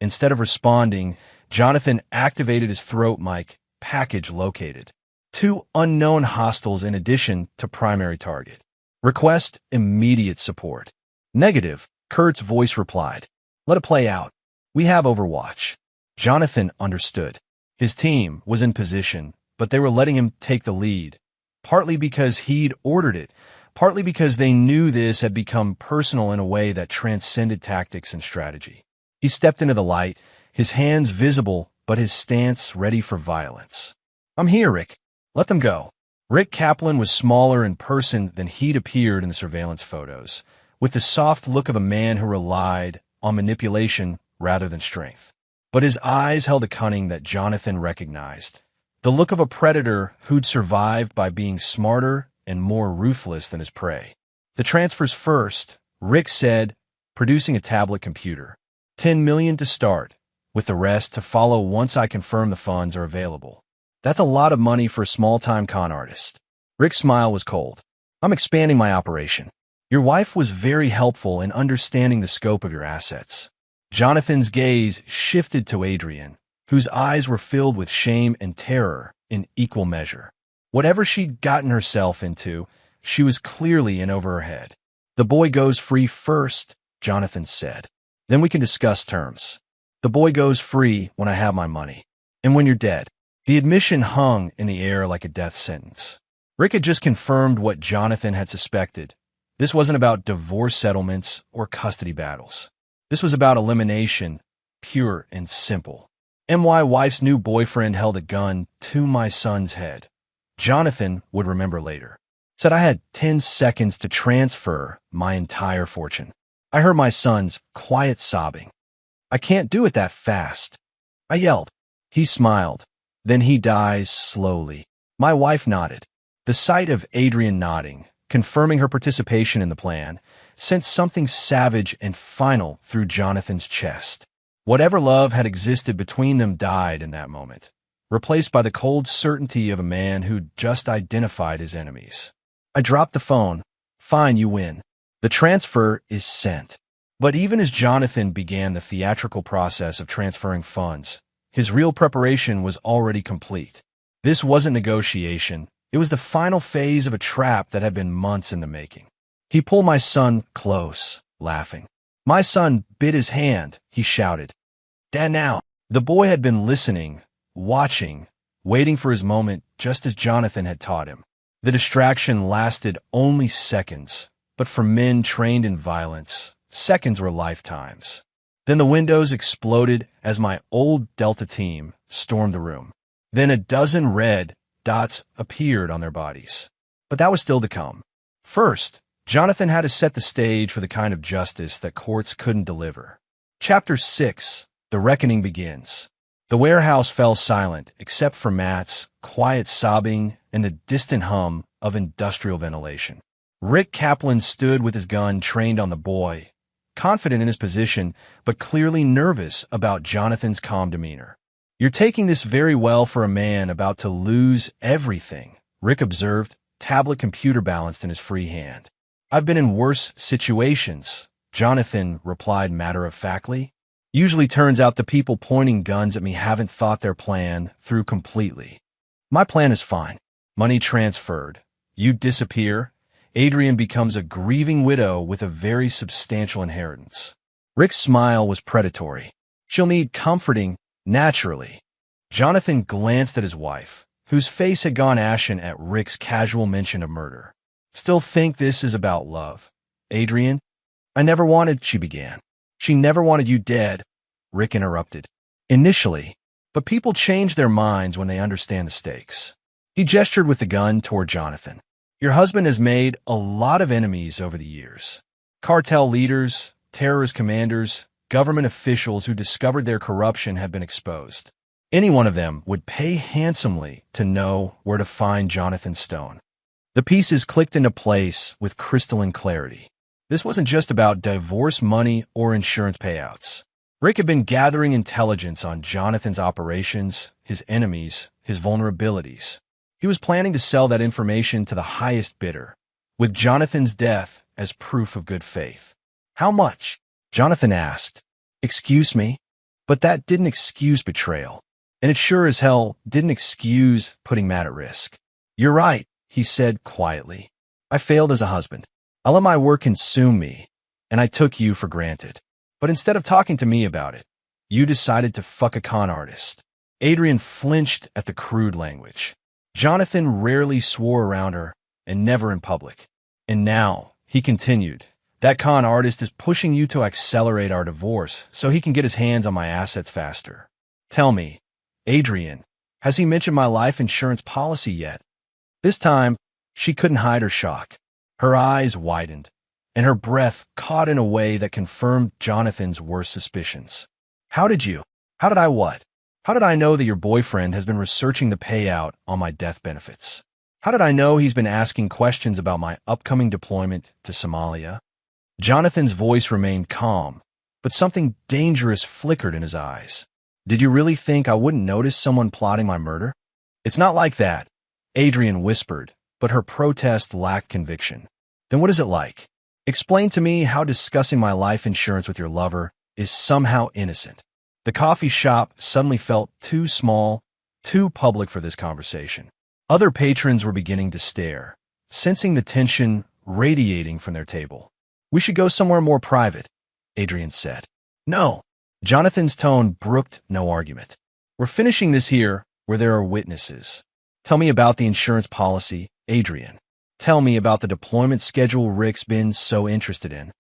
A: Instead of responding, Jonathan activated his throat mic, package located. 2 unknown hostiles in addition to primary target. Request immediate support. Negative, Kurt's voice replied. Let it play out. We have Overwatch. Jonathan understood. His team was in position, but they were letting him take the lead, partly because he'd ordered it, partly because they knew this had become personal in a way that transcended tactics and strategy. He stepped into the light, his hands visible, but his stance ready for violence. I'm here, Rick. Let them go. Rick Kaplan was smaller in person than he'd appeared in the surveillance photos, with the soft look of a man who relied on manipulation rather than strength. But his eyes held a cunning that Jonathan recognized, the look of a predator who'd survived by being smarter and more ruthless than his prey. "The transfers first," Rick said, producing a tablet computer. "10 million to start, with the rest to follow once I confirm the funds are available." "That's a lot of money for a small-time con artist." Rick's smile was cold. "I'm expanding my operation. Your wife was very helpful in understanding the scope of your assets." Jonathan's gaze shifted to Adrian, whose eyes were filled with shame and terror in equal measure. Whatever she'd gotten herself into, she was clearly in over her head. "The boy goes free first," Jonathan said. "Then we can discuss terms. The boy goes free when I have my money. And when you're dead." The admission hung in the air like a death sentence. Rick had just confirmed what Jonathan had suspected. This wasn't about divorce settlements or custody battles. This was about elimination, pure and simple. "My wife's new boyfriend held a gun to my son's head," Jonathan would remember later. "Said I had 10 seconds to transfer my entire fortune. I heard my son's quiet sobbing. 'I can't do it that fast,' I yelled. He smiled. Then he dies slowly." My wife nodded. The sight of Adrian nodding, confirming her participation in the plan, sent something savage and final through Jonathan's chest. Whatever love had existed between them died in that moment, replaced by the cold certainty of a man who'd just identified his enemies. I dropped the phone. "Fine, you win. The transfer is sent." But even as Jonathan began the theatrical process of transferring funds, his real preparation was already complete. This wasn't negotiation. It was the final phase of a trap that had been months in the making. He pulled my son close, laughing. "My son bit his hand," he shouted. "Dad, now." The boy had been listening, watching, waiting for his moment just as Jonathan had taught him. The distraction lasted only seconds, but for men trained in violence, seconds were lifetimes. Then the windows exploded as my old Delta team stormed the room. Then a dozen red dots appeared on their bodies. But that was still to come. First, Jonathan had to set the stage for the kind of justice that courts couldn't deliver. Chapter 6, The Reckoning begins. The warehouse fell silent, except for Matt's quiet sobbing and the distant hum of industrial ventilation. Rick Kaplan stood with his gun trained on the boy, confident in his position, but clearly nervous about Jonathan's calm demeanor. "You're taking this very well for a man about to lose everything," Rick observed, tablet computer balanced in his free hand. "I've been in worse situations," Jonathan replied matter-of-factly. "Usually turns out the people pointing guns at me haven't thought their plan through completely. My plan is fine. Money transferred. You disappear. Adrian becomes a grieving widow with a very substantial inheritance." Rick's smile was predatory. "She'll need comforting, naturally." Jonathan glanced at his wife, whose face had gone ashen at Rick's casual mention of murder. "Still think this is about love, Adrian?" "I never wanted," she began. "She never wanted you dead," Rick interrupted. "Initially, but people change their minds when they understand the stakes." He gestured with the gun toward Jonathan. "Your husband has made a lot of enemies over the years. Cartel leaders, terrorist commanders, government officials who discovered their corruption have been exposed. Any one of them would pay handsomely to know where to find Jonathan Stone." The pieces clicked into place with crystalline clarity. This wasn't just about divorce money or insurance payouts. Rick had been gathering intelligence on Jonathan's operations, his enemies, his vulnerabilities. He was planning to sell that information to the highest bidder, with Jonathan's death as proof of good faith. "How much?" Jonathan asked. "Excuse me?" But that didn't excuse betrayal. And it sure as hell didn't excuse putting Matt at risk. "You're right," he said quietly. "I failed as a husband. I let my work consume me, and I took you for granted. But instead of talking to me about it, you decided to fuck a con artist." Adrian flinched at the crude language. Jonathan rarely swore around her, and never in public. "And now," he continued, "that con artist is pushing you to accelerate our divorce so he can get his hands on my assets faster. Tell me, Adrian, has he mentioned my life insurance policy yet?" This time, she couldn't hide her shock. Her eyes widened, and her breath caught in a way that confirmed Jonathan's worst suspicions. How did you? How did I what? How did I know that your boyfriend has been researching the payout on my death benefits? How did I know he's been asking questions about my upcoming deployment to Somalia? Jonathan's voice remained calm, but something dangerous flickered in his eyes. Did you really think I wouldn't notice someone plotting my murder? It's not like that, Adrian whispered, but her protest lacked conviction. Then what is it like? Explain to me how discussing my life insurance with your lover is somehow innocent. The coffee shop suddenly felt too small, too public for this conversation. Other patrons were beginning to stare, sensing the tension radiating from their table. We should go somewhere more private, Adrian said. No. Jonathan's tone brooked no argument. We're finishing this here, where there are witnesses. Tell me about the insurance policy, Adrian. Tell me about the deployment schedule Rick's been so interested in.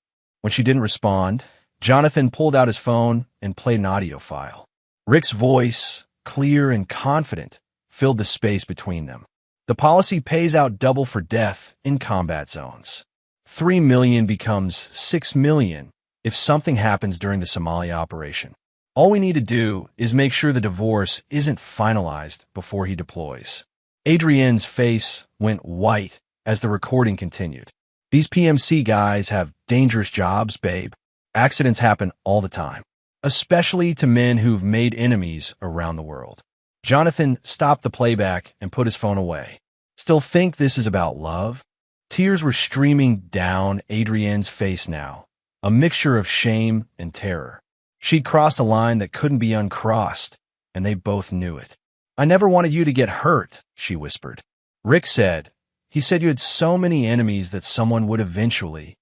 A: When she didn't respond, Jonathan pulled out his phone and played an audio file. Rick's voice, clear and confident, filled the space between them. The policy pays out double for death in combat zones. 3 million becomes 6 million if something happens during the Somalia operation. All we need to do is make sure the divorce isn't finalized before he deploys. Adrienne's face went white as the recording continued. These PMC guys have dangerous jobs, babe. Accidents happen all the time, especially to men who've made enemies around the world. Jonathan stopped the playback and put his phone away. Still think this is about love? Tears were streaming down Adrienne's face now, a mixture of shame and terror. She'd crossed a line that couldn't be uncrossed, and they both knew it. I never wanted you to get hurt, she whispered. Rick said, he said you had so many enemies that someone would eventually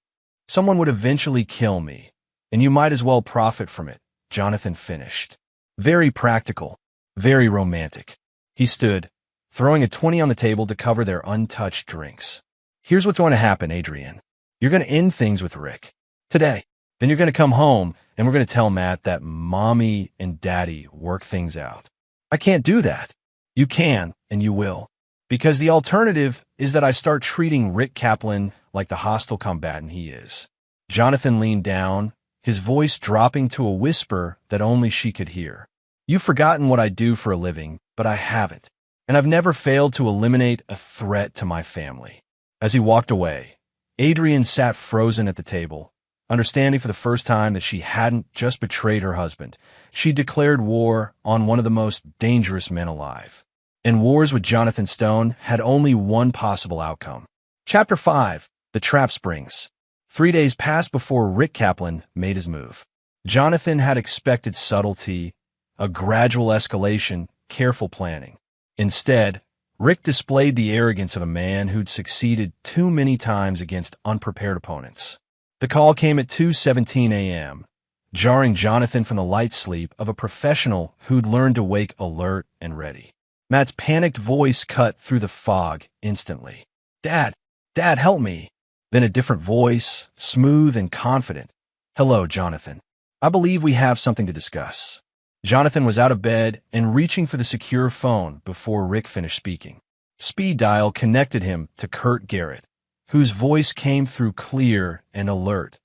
A: kill me, and you might as well profit from it, Jonathan finished. Very practical, very romantic. He stood, throwing a 20 on the table to cover their untouched drinks. Here's what's going to happen, Adrian. You're going to end things with Rick. Today. Then you're going to come home, and we're going to tell Matt that Mommy and Daddy work things out. I can't do that. You can, and you will. Because the alternative is that I start treating Rick Kaplan like the hostile combatant he is. Jonathan leaned down, his voice dropping to a whisper that only she could hear. You've forgotten what I do for a living, but I haven't. And I've never failed to eliminate a threat to my family. As he walked away, Adrian sat frozen at the table, understanding for the first time that she hadn't just betrayed her husband. She declared war on one of the most dangerous men alive. And wars with Jonathan Stone had only one possible outcome. Chapter 5. The Trap Springs. 3 days passed before Rick Kaplan made his move. Jonathan had expected subtlety, a gradual escalation, careful planning. Instead, Rick displayed the arrogance of a man who'd succeeded too many times against unprepared opponents. The call came at 2:17 a.m., jarring Jonathan from the light sleep of a professional who'd learned to wake alert and ready. Matt's panicked voice cut through the fog instantly. Dad, help me. Then a different voice, smooth and confident. Hello, Jonathan. I believe we have something to discuss. Jonathan was out of bed and reaching for the secure phone before Rick finished speaking. Speed dial connected him to Kurt Garrett, whose voice came through clear and alert.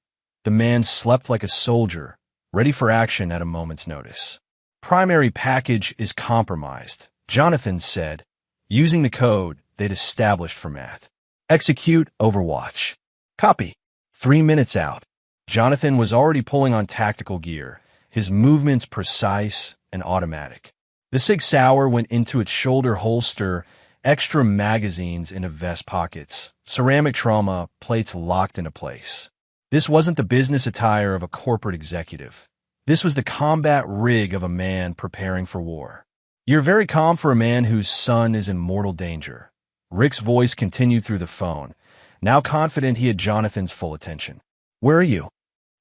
A: The man slept like a soldier, ready for action at a moment's notice. Primary package is compromised, Jonathan said, using the code they'd established for Matt. Execute Overwatch. Copy. 3 minutes out. Jonathan was already pulling on tactical gear, his movements precise and automatic. The Sig Sauer went into its shoulder holster, extra magazines into vest pockets, ceramic trauma plates locked into place. This wasn't the business attire of a corporate executive. This was the combat rig of a man preparing for war. You're very calm for a man whose son is in mortal danger. Rick's voice continued through the phone, now confident he had Jonathan's full attention. Where are you?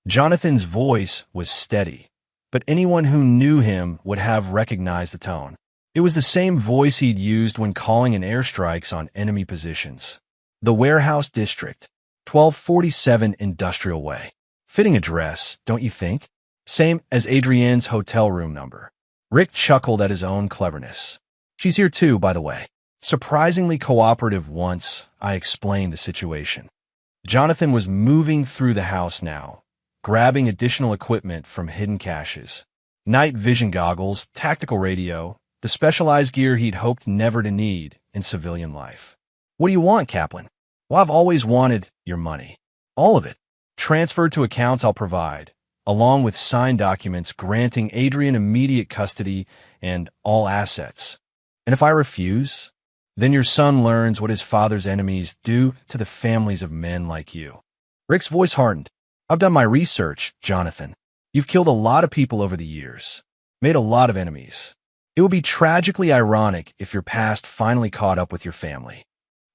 A: Jonathan's voice was steady, but anyone who knew him would have recognized the tone. It was the same voice he'd used when calling in airstrikes on enemy positions. The Warehouse District, 1247 Industrial Way. Fitting address, don't you think? Same as Adrienne's hotel room number. Rick chuckled at his own cleverness. She's here too, by the way. Surprisingly cooperative once I explained the situation. Jonathan was moving through the house now, grabbing additional equipment from hidden caches. Night vision goggles, tactical radio, the specialized gear he'd hoped never to need in civilian life. What do you want, Kaplan? Well, I've always wanted your money. All of it. Transferred to accounts I'll provide, along with signed documents granting Adrian immediate custody and all assets. And if I refuse, then your son learns what his father's enemies do to the families of men like you. Rick's voice hardened. I've done my research, Jonathan. You've killed a lot of people over the years, made a lot of enemies. It would be tragically ironic if your past finally caught up with your family.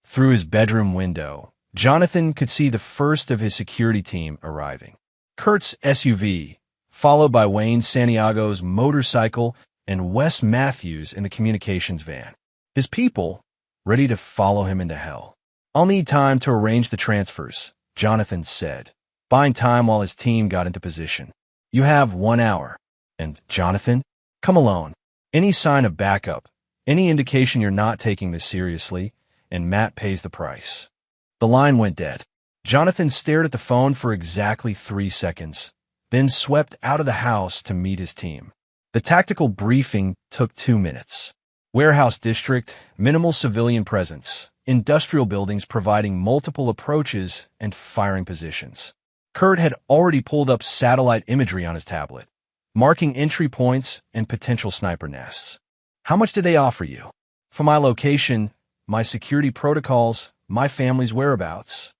A: Through his bedroom window, Jonathan could see the first of his security team arriving. Kurt's SUV, followed by Wayne Santiago's motorcycle and Wes Matthews in the communications van. His people, ready to follow him into hell. I'll need time to arrange the transfers, Jonathan said, buying time while his team got into position. You have 1 hour. And, Jonathan, come alone. Any sign of backup, any indication you're not taking this seriously, and Matt pays the price. The line went dead. Jonathan stared at the phone for exactly 3 seconds, then swept out of the house to meet his team. The tactical briefing took 2 minutes. Warehouse district, minimal civilian presence, industrial buildings providing multiple approaches and firing positions. Kurt had already pulled up satellite imagery on his tablet, marking entry points and potential sniper nests. How much did they offer you? For my location, my security protocols, my family's whereabouts.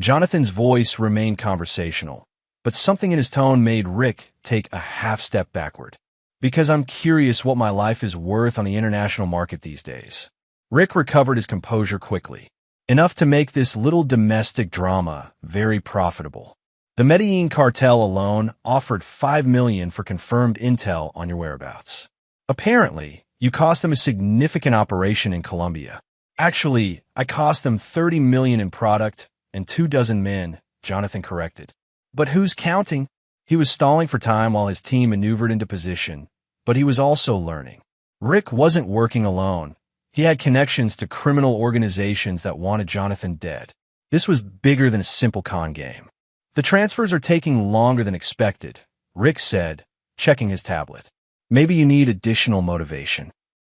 A: Jonathan's voice remained conversational, but something in his tone made Rick take a half step backward. Because I'm curious what my life is worth on the international market these days. Rick recovered his composure quickly, enough to make this little domestic drama very profitable. The Medellin cartel alone offered $5 million for confirmed intel on your whereabouts. Apparently, you cost them a significant operation in Colombia. Actually, I cost them $30 million in product and 24 men, Jonathan corrected. But who's counting? He was stalling for time while his team maneuvered into position, but he was also learning. Rick wasn't working alone. He had connections to criminal organizations that wanted Jonathan dead. This was bigger than a simple con game. The transfers are taking longer than expected, Rick said, checking his tablet. Maybe you need additional motivation.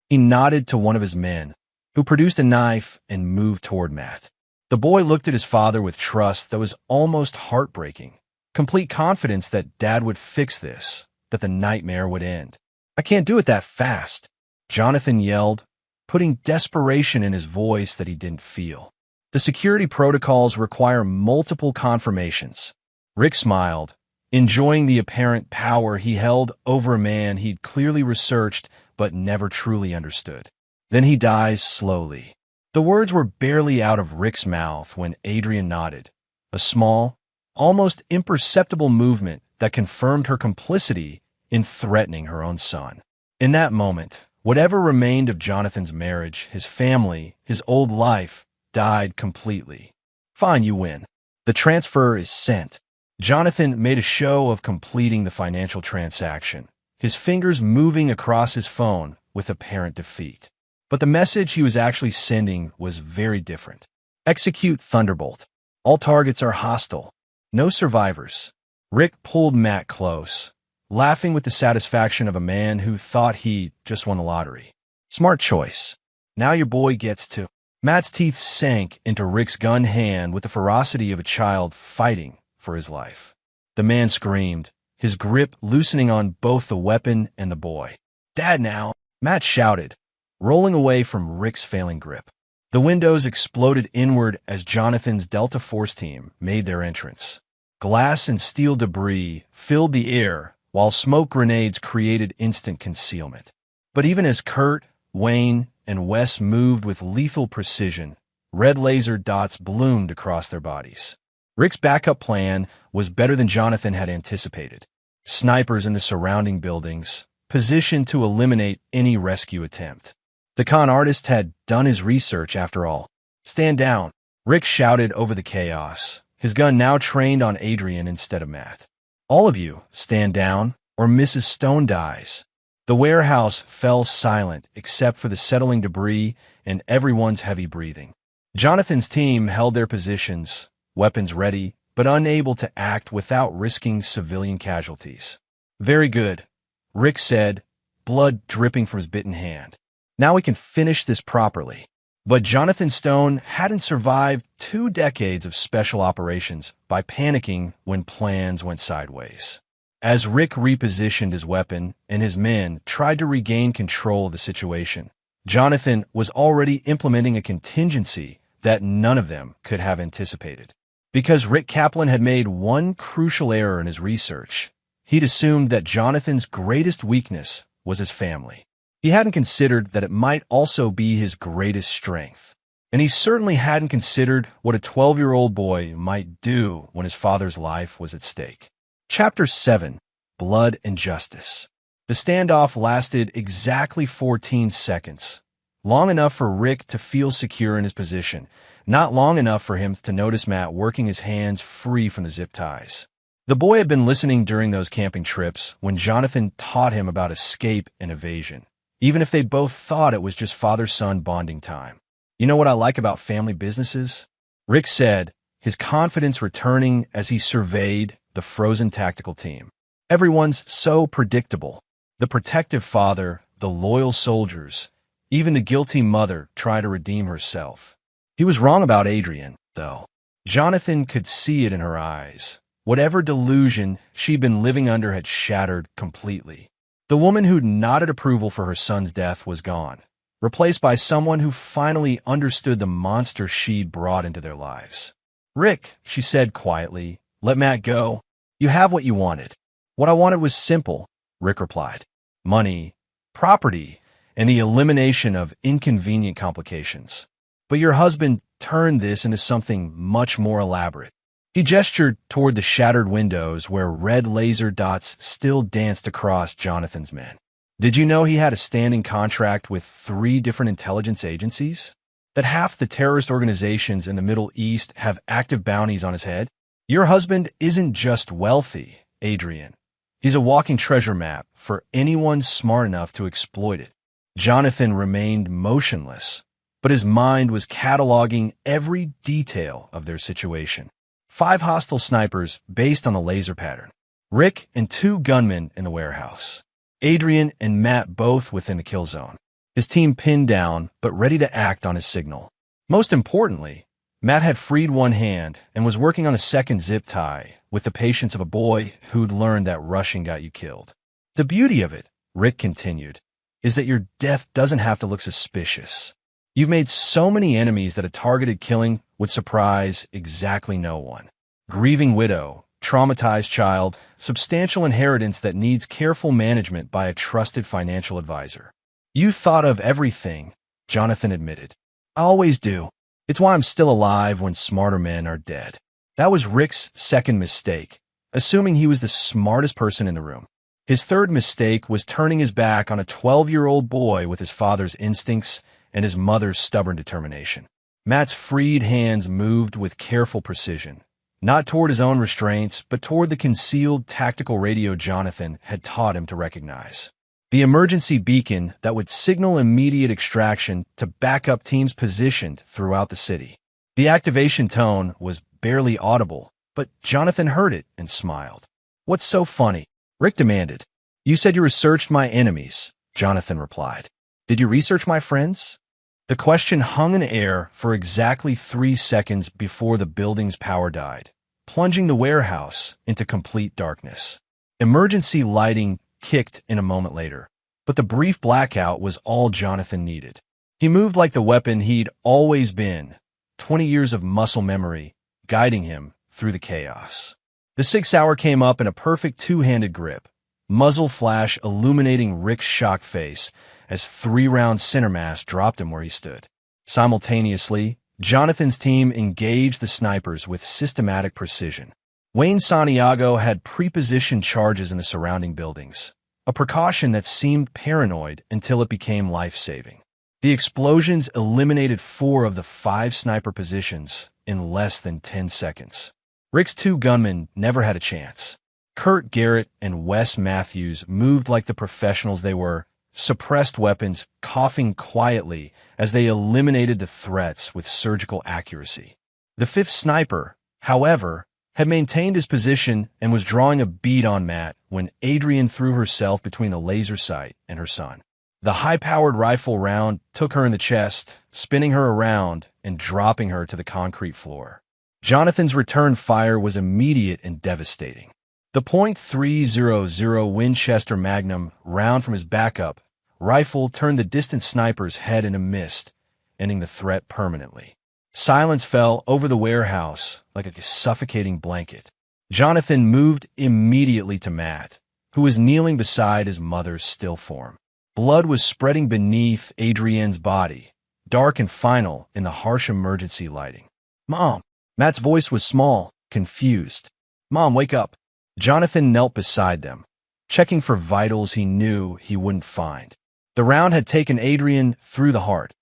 A: He nodded to one of his men, who produced a knife and moved toward Matt. The boy looked at his father with trust that was almost heartbreaking, complete confidence that Dad would fix this, that the nightmare would end. I can't do it that fast, Jonathan yelled, putting desperation in his voice that he didn't feel. The security protocols require multiple confirmations. Rick smiled, enjoying the apparent power he held over a man he'd clearly researched but never truly understood. Then he dies slowly. The words were barely out of Rick's mouth when Adrian nodded, a small, almost imperceptible movement that confirmed her complicity in threatening her own son. In that moment, whatever remained of Jonathan's marriage, his family, his old life, died completely. Fine, you win. The transfer is sent. Jonathan made a show of completing the financial transaction, his fingers moving across his phone with apparent defeat. But the message he was actually sending was very different. Execute Thunderbolt. All targets are hostile. No survivors. Rick pulled Matt close, laughing with the satisfaction of a man who thought he just won the lottery. Smart choice. Now your boy gets to. Matt's teeth sank into Rick's gun hand with the ferocity of a child fighting for his life. The man screamed, his grip loosening on both the weapon and the boy. Dad now, Matt shouted, rolling away from Rick's failing grip. The windows exploded inward as Jonathan's Delta Force team made their entrance. Glass and steel debris filled the air, while smoke grenades created instant concealment. But even as Kurt, Wayne, and Wes moved with lethal precision, red laser dots bloomed across their bodies. Rick's backup plan was better than Jonathan had anticipated. Snipers in the surrounding buildings, positioned to eliminate any rescue attempt. The con artist had done his research after all. Stand down, Rick shouted over the chaos, his gun now trained on Adrian instead of Matt. All of you, stand down, or Mrs. Stone dies. The warehouse fell silent except for the settling debris and everyone's heavy breathing. Jonathan's team held their positions, weapons ready, but unable to act without risking civilian casualties. "Very good," Rick said, blood dripping from his bitten hand. "Now we can finish this properly." But Jonathan Stone hadn't survived 2 decades of special operations by panicking when plans went sideways. As Rick repositioned his weapon and his men tried to regain control of the situation, Jonathan was already implementing a contingency that none of them could have anticipated. Because Rick Kaplan had made one crucial error in his research, he'd assumed that Jonathan's greatest weakness was his family. He hadn't considered that it might also be his greatest strength. And he certainly hadn't considered what a 12-year-old boy might do when his father's life was at stake. Chapter 7: Blood and Justice. The standoff lasted exactly 14 seconds, long enough for Rick to feel secure in his position, not long enough for him to notice Matt working his hands free from the zip ties. The boy had been listening during those camping trips when Jonathan taught him about escape and evasion, even if they both thought it was just father-son bonding time. "You know what I like about family businesses?" Rick said, his confidence returning as he surveyed the frozen tactical team. "Everyone's so predictable. The protective father, the loyal soldiers, even the guilty mother try to redeem herself." He was wrong about Adrian, though. Jonathan could see it in her eyes. Whatever delusion she'd been living under had shattered completely. The woman who'd nodded approval for her son's death was gone, replaced by someone who finally understood the monster she'd brought into their lives. "Rick," she said quietly, "let Matt go. You have what you wanted." "What I wanted was simple," Rick replied. "Money, property, and the elimination of inconvenient complications. But your husband turned this into something much more elaborate." He gestured toward the shattered windows where red laser dots still danced across Jonathan's men. "Did you know he had a standing contract with 3 different intelligence agencies? That half the terrorist organizations in the Middle East have active bounties on his head? Your husband isn't just wealthy, Adrian. He's a walking treasure map for anyone smart enough to exploit it." Jonathan remained motionless, but his mind was cataloging every detail of their situation. 5 hostile snipers based on the laser pattern. Rick and 2 gunmen in the warehouse. Adrian and Matt both within the kill zone. His team pinned down, but ready to act on his signal. Most importantly, Matt had freed one hand and was working on a second zip tie with the patience of a boy who'd learned that rushing got you killed. "The beauty of it," Rick continued, "is that your death doesn't have to look suspicious. You've made so many enemies that a targeted killing would surprise exactly no one. Grieving widow, traumatized child, substantial inheritance that needs careful management by a trusted financial advisor. You thought of everything," Jonathan admitted. "I always do. It's why I'm still alive when smarter men are dead." That was Rick's second mistake, assuming he was the smartest person in the room. His third mistake was turning his back on a 12-year-old boy with his father's instincts and his mother's stubborn determination. Matt's freed hands moved with careful precision, not toward his own restraints, but toward the concealed tactical radio Jonathan had taught him to recognize. The emergency beacon that would signal immediate extraction to back up teams positioned throughout the city. The activation tone was barely audible, but Jonathan heard it and smiled. "What's so funny?" Rick demanded. "You said you researched my enemies," Jonathan replied. "Did you research my friends?" The question hung in air for exactly 3 seconds before the building's power died, plunging the warehouse into complete darkness. Emergency lighting kicked in a moment later, but the brief blackout was all Jonathan needed. He moved like the weapon he'd always been, 20 years of muscle memory guiding him through the chaos. The 6-hour came up in a perfect 2-handed grip, muzzle flash illuminating Rick's shocked face as 3-round center mass dropped him where he stood. Simultaneously, Jonathan's team engaged the snipers with systematic precision. Wayne Santiago had pre-positioned charges in the surrounding buildings, a precaution that seemed paranoid until it became life-saving. The explosions eliminated 4 of the 5 sniper positions in less than 10 seconds. Rick's 2 gunmen never had a chance. Kurt Garrett and Wes Matthews moved like the professionals they were, suppressed weapons, coughing quietly as they eliminated the threats with surgical accuracy. The fifth sniper, however, had maintained his position and was drawing a bead on Matt when Adrienne threw herself between the laser sight and her son. The high-powered rifle round took her in the chest, spinning her around and dropping her to the concrete floor. Jonathan's return fire was immediate and devastating. The .300 Winchester Magnum round from his backup rifle turned the distant sniper's head in a mist, ending the threat permanently. Silence fell over the warehouse like a suffocating blanket. Jonathan moved immediately to Matt, who was kneeling beside his mother's still form. Blood was spreading beneath Adrienne's body, dark and final in the harsh emergency lighting. "Mom!" Matt's voice was small, confused. "Mom, wake up!" Jonathan knelt beside them, checking for vitals he knew he wouldn't find. The round had taken Adrienne through the heart.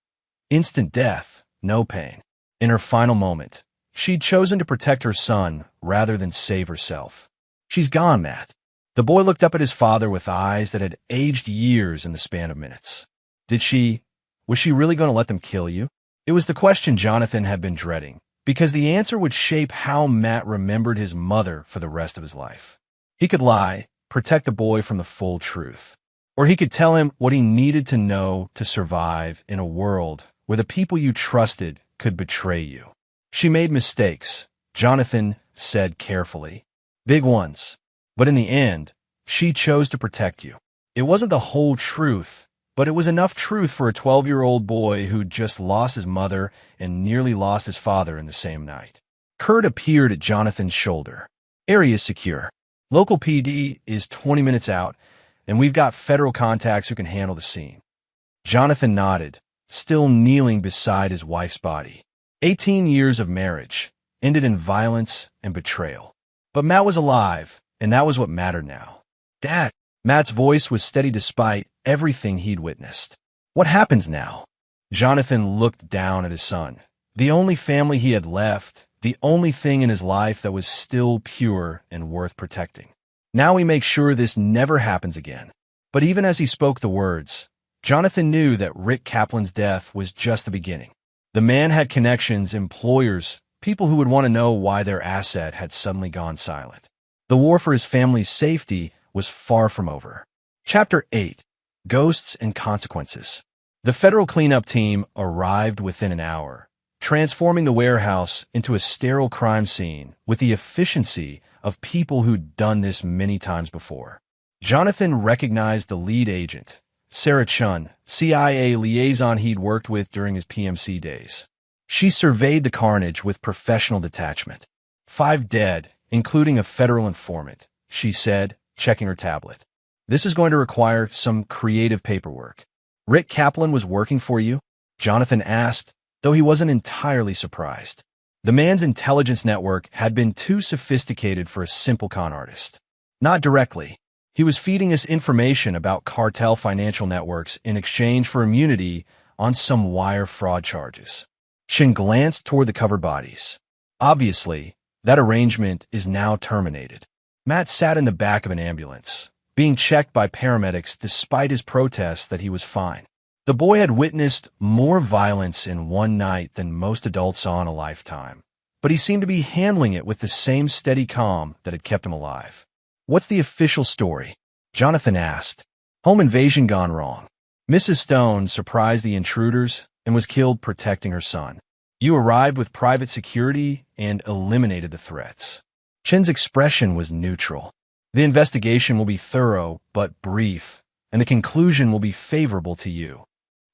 A: Instant death, no pain. In her final moment, she'd chosen to protect her son rather than save herself. "She's gone, Matt." The boy looked up at his father with eyes that had aged years in the span of minutes. Was she really going to let them kill you? It was the question Jonathan had been dreading, because the answer would shape how Matt remembered his mother for the rest of his life. He could lie, protect the boy from the full truth. Or he could tell him what he needed to know to survive in a world where the people you trusted could betray you. "She made mistakes," Jonathan said carefully. "Big ones. But in the end, she chose to protect you." It wasn't the whole truth, but it was enough truth for a 12-year-old boy who'd just lost his mother and nearly lost his father in the same night. Kurt appeared at Jonathan's shoulder. "Area is secure. Local PD is 20 minutes out, and we've got federal contacts who can handle the scene." Jonathan nodded, still kneeling beside his wife's body. 18 years of marriage ended in violence and betrayal. But Matt was alive, and that was what mattered now. "Dad!" Matt's voice was steady despite everything he'd witnessed. "What happens now?" Jonathan looked down at his son. The only family he had left, the only thing in his life that was still pure and worth protecting. "Now we make sure this never happens again." But even as he spoke the words, Jonathan knew that Rick Kaplan's death was just the beginning. The man had connections, employers, people who would want to know why their asset had suddenly gone silent. The war for his family's safety was far from over. Chapter 8: Ghosts and Consequences. The federal cleanup team arrived within an hour, transforming the warehouse into a sterile crime scene with the efficiency of people who'd done this many times before. Jonathan recognized the lead agent, Sarah Chun, CIA liaison he'd worked with during his PMC days. She surveyed the carnage with professional detachment. 5 dead, including a federal informant, she said, checking her tablet. "This is going to require some creative paperwork." "Rick Kaplan was working for you?" Jonathan asked, though he wasn't entirely surprised. The man's intelligence network had been too sophisticated for a simple con artist. Not directly. He was feeding us information about cartel financial networks in exchange for immunity on some wire fraud charges. Shin glanced toward the covered bodies. Obviously, that arrangement is now terminated. Matt sat in the back of an ambulance, being checked by paramedics despite his protests that he was fine. The boy had witnessed more violence in one night than most adults saw in a lifetime, but he seemed to be handling it with the same steady calm that had kept him alive. "What's the official story?" Jonathan asked. "Home invasion gone wrong. Mrs. Stone surprised the intruders and was killed protecting her son. You arrived with private security and eliminated the threats." Chin's expression was neutral. "The investigation will be thorough but brief, and the conclusion will be favorable to you."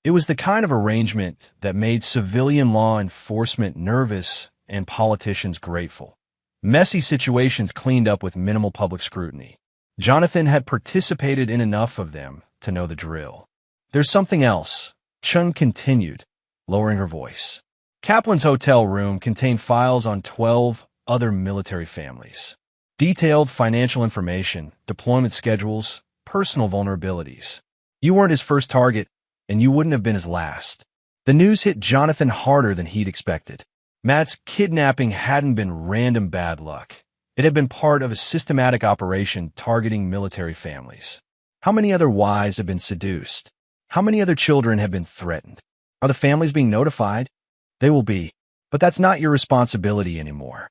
A: It was the kind of arrangement that made civilian law enforcement nervous and politicians grateful. Messy situations cleaned up with minimal public scrutiny. Jonathan had participated in enough of them to know the drill. "There's something else," Chun continued, lowering her voice. "Kaplan's hotel room contained files on 12 other military families. Detailed financial information, deployment schedules, personal vulnerabilities. You weren't his first target, and you wouldn't have been his last." The news hit Jonathan harder than he'd expected. Matt's kidnapping hadn't been random bad luck. It had been part of a systematic operation targeting military families. How many other wives have been seduced? How many other children have been threatened? Are the families being notified? They will be. But that's not your responsibility anymore.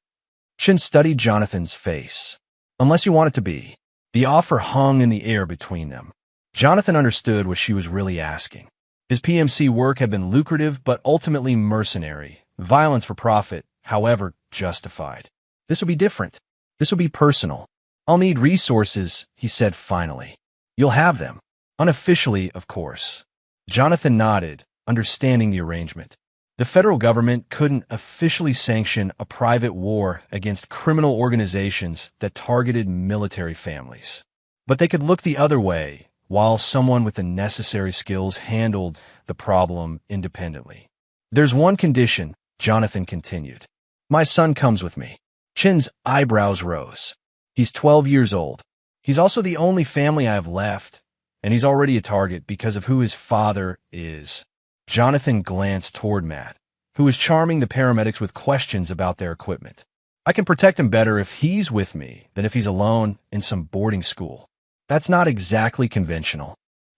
A: Chin studied Jonathan's face. Unless you want it to be. The offer hung in the air between them. Jonathan understood what she was really asking. His PMC work had been lucrative but ultimately mercenary. Violence for profit, however, justified. This would be different. This would be personal. I'll need resources, he said finally. You'll have them. Unofficially, of course. Jonathan nodded, understanding the arrangement. The federal government couldn't officially sanction a private war against criminal organizations that targeted military families. But they could look the other way while someone with the necessary skills handled the problem independently. There's one condition, Jonathan continued. My son comes with me. Chin's eyebrows rose. He's 12 years old. He's also the only family I have left, and he's already a target because of who his father is. Jonathan glanced toward Matt, who was charming the paramedics with questions about their equipment. I can protect him better if he's with me than if he's alone in some boarding school. That's not exactly conventional.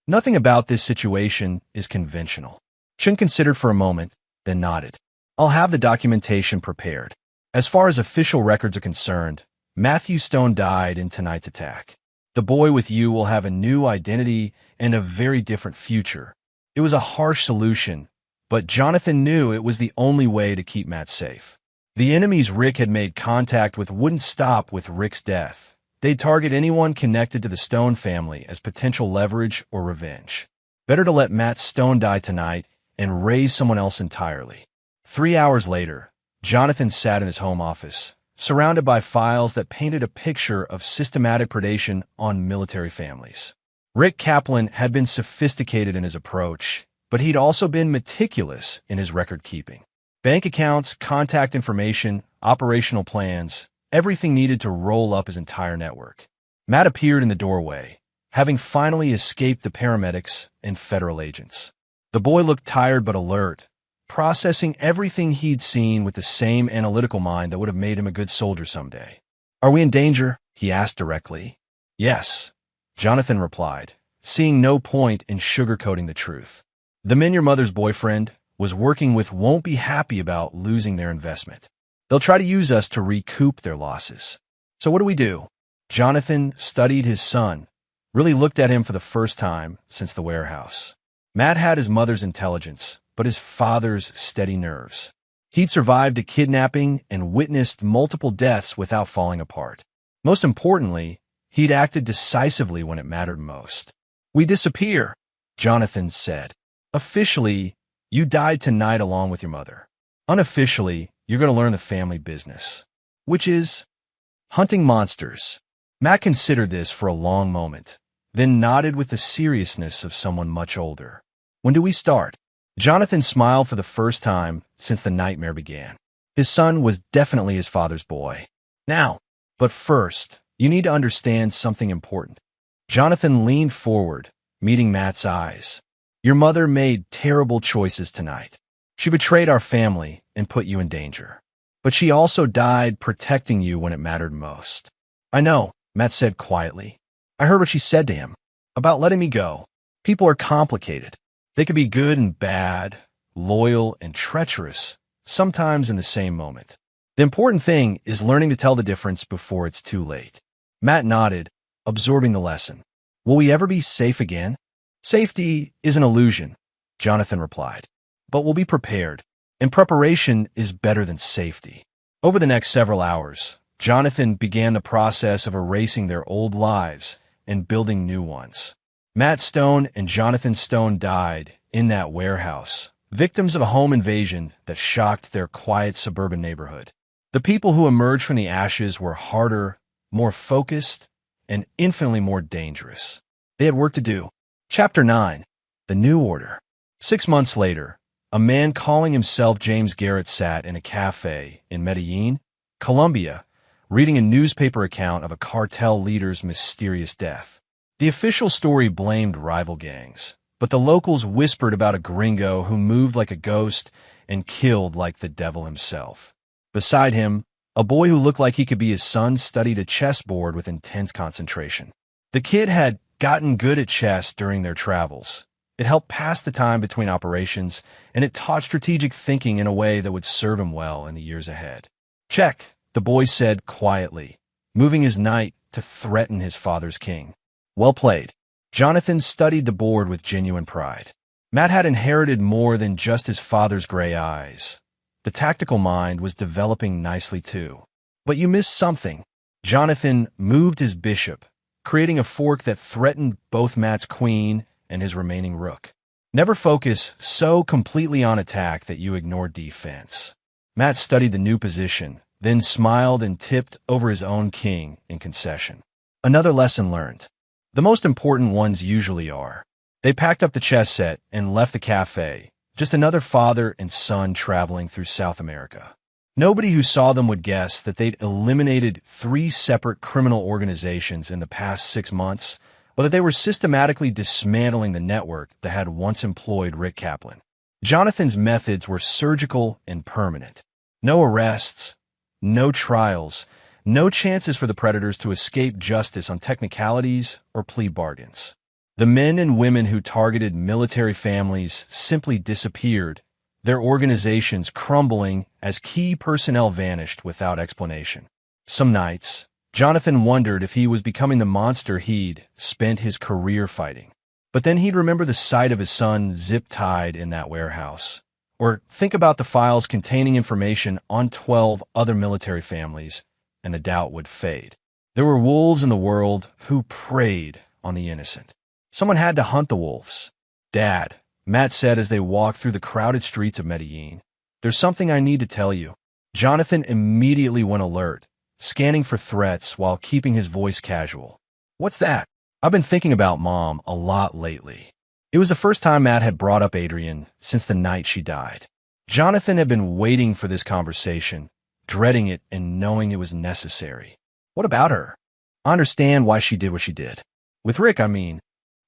A: Nothing about this situation is conventional. Chin considered for a moment, then nodded. I'll have the documentation prepared. As far as official records are concerned, Matthew Stone died in tonight's attack. The boy with you will have a new identity and a very different future. It was a harsh solution, but Jonathan knew it was the only way to keep Matt safe. The enemies Rick had made contact with wouldn't stop with Rick's death. They'd target anyone connected to the Stone family as potential leverage or revenge. Better to let Matt Stone die tonight and raise someone else entirely. 3 hours later, Jonathan sat in his home office, surrounded by files that painted a picture of systematic predation on military families. Rick Kaplan had been sophisticated in his approach, but he'd also been meticulous in his record-keeping. Bank accounts, contact information, operational plans, everything needed to roll up his entire network. Matt appeared in the doorway, having finally escaped the paramedics and federal agents. The boy looked tired but alert, processing everything he'd seen with the same analytical mind that would have made him a good soldier someday. Are we in danger? He asked directly. Yes, Jonathan replied, seeing no point in sugarcoating the truth. The men your mother's boyfriend was working with won't be happy about losing their investment. They'll try to use us to recoup their losses. So what do we do? Jonathan studied his son, really looked at him for the first time since the warehouse. Matt had his mother's intelligence, but his father's steady nerves. He'd survived a kidnapping and witnessed multiple deaths without falling apart. Most importantly, he'd acted decisively when it mattered most. We disappear, Jonathan said. Officially, you died tonight along with your mother. Unofficially, you're going to learn the family business, which is hunting monsters. Matt considered this for a long moment, then nodded with the seriousness of someone much older. When do we start? Jonathan smiled for the first time since the nightmare began. His son was definitely his father's boy. Now, but first, you need to understand something important. Jonathan leaned forward, meeting Matt's eyes. Your mother made terrible choices tonight. She betrayed our family and put you in danger. But she also died protecting you when it mattered most. I know, Matt said quietly. I heard what she said to him about letting me go. People are complicated. They could be good and bad, loyal and treacherous, sometimes in the same moment. The important thing is learning to tell the difference before it's too late. Matt nodded, absorbing the lesson. Will we ever be safe again? Safety is an illusion, Jonathan replied. But we'll be prepared, and preparation is better than safety. Over the next several hours, Jonathan began the process of erasing their old lives and building new ones. Matt Stone and Jonathan Stone died in that warehouse, victims of a home invasion that shocked their quiet suburban neighborhood. The people who emerged from the ashes were harder, more focused, and infinitely more dangerous. They had work to do. Chapter 9. The New Order. 6 months later, a man calling himself James Garrett sat in a cafe in Medellin, Colombia, reading a newspaper account of a cartel leader's mysterious death. The official story blamed rival gangs, but the locals whispered about a gringo who moved like a ghost and killed like the devil himself. Beside him, A boy who looked like he could be his son studied a chessboard with intense concentration. The kid had gotten good at chess during their travels. It helped pass the time between operations, and it taught strategic thinking in a way that would serve him well in the years ahead. Check, the boy said quietly, moving his knight to threaten his father's king. Well played. Jonathan studied the board with genuine pride. Matt had inherited more than just his father's gray eyes. The tactical mind was developing nicely too. But you missed something. Jonathan moved his bishop, creating a fork that threatened both Matt's queen and his remaining rook. Never focus so completely on attack that you ignore defense. Matt studied the new position, then smiled and tipped over his own king in concession. Another lesson learned. The most important ones usually are. They packed up the chess set and left the cafe, just another father and son traveling through South America. Nobody who saw them would guess that they'd eliminated 3 separate criminal organizations in the past 6 months, or that they were systematically dismantling the network that had once employed Rick Kaplan. Jonathan's methods were surgical and permanent. No arrests, no trials, no chances for the predators to escape justice on technicalities or plea bargains. The men and women who targeted military families simply disappeared, their organizations crumbling as key personnel vanished without explanation. Some nights, Jonathan wondered if he was becoming the monster he'd spent his career fighting. But then he'd remember the sight of his son zip-tied in that warehouse, or think about the files containing information on 12 other military families, and the doubt would fade. There were wolves in the world who preyed on the innocent. Someone had to hunt the wolves. Dad, Matt said as they walked through the crowded streets of Medellin, there's something I need to tell you. Jonathan immediately went alert, scanning for threats while keeping his voice casual. What's that? I've been thinking about Mom a lot lately. It was the first time Matt had brought up Adrian since the night she died. Jonathan had been waiting for this conversation, dreading it and knowing it was necessary. What about her? I understand why she did what she did. With Rick, I mean.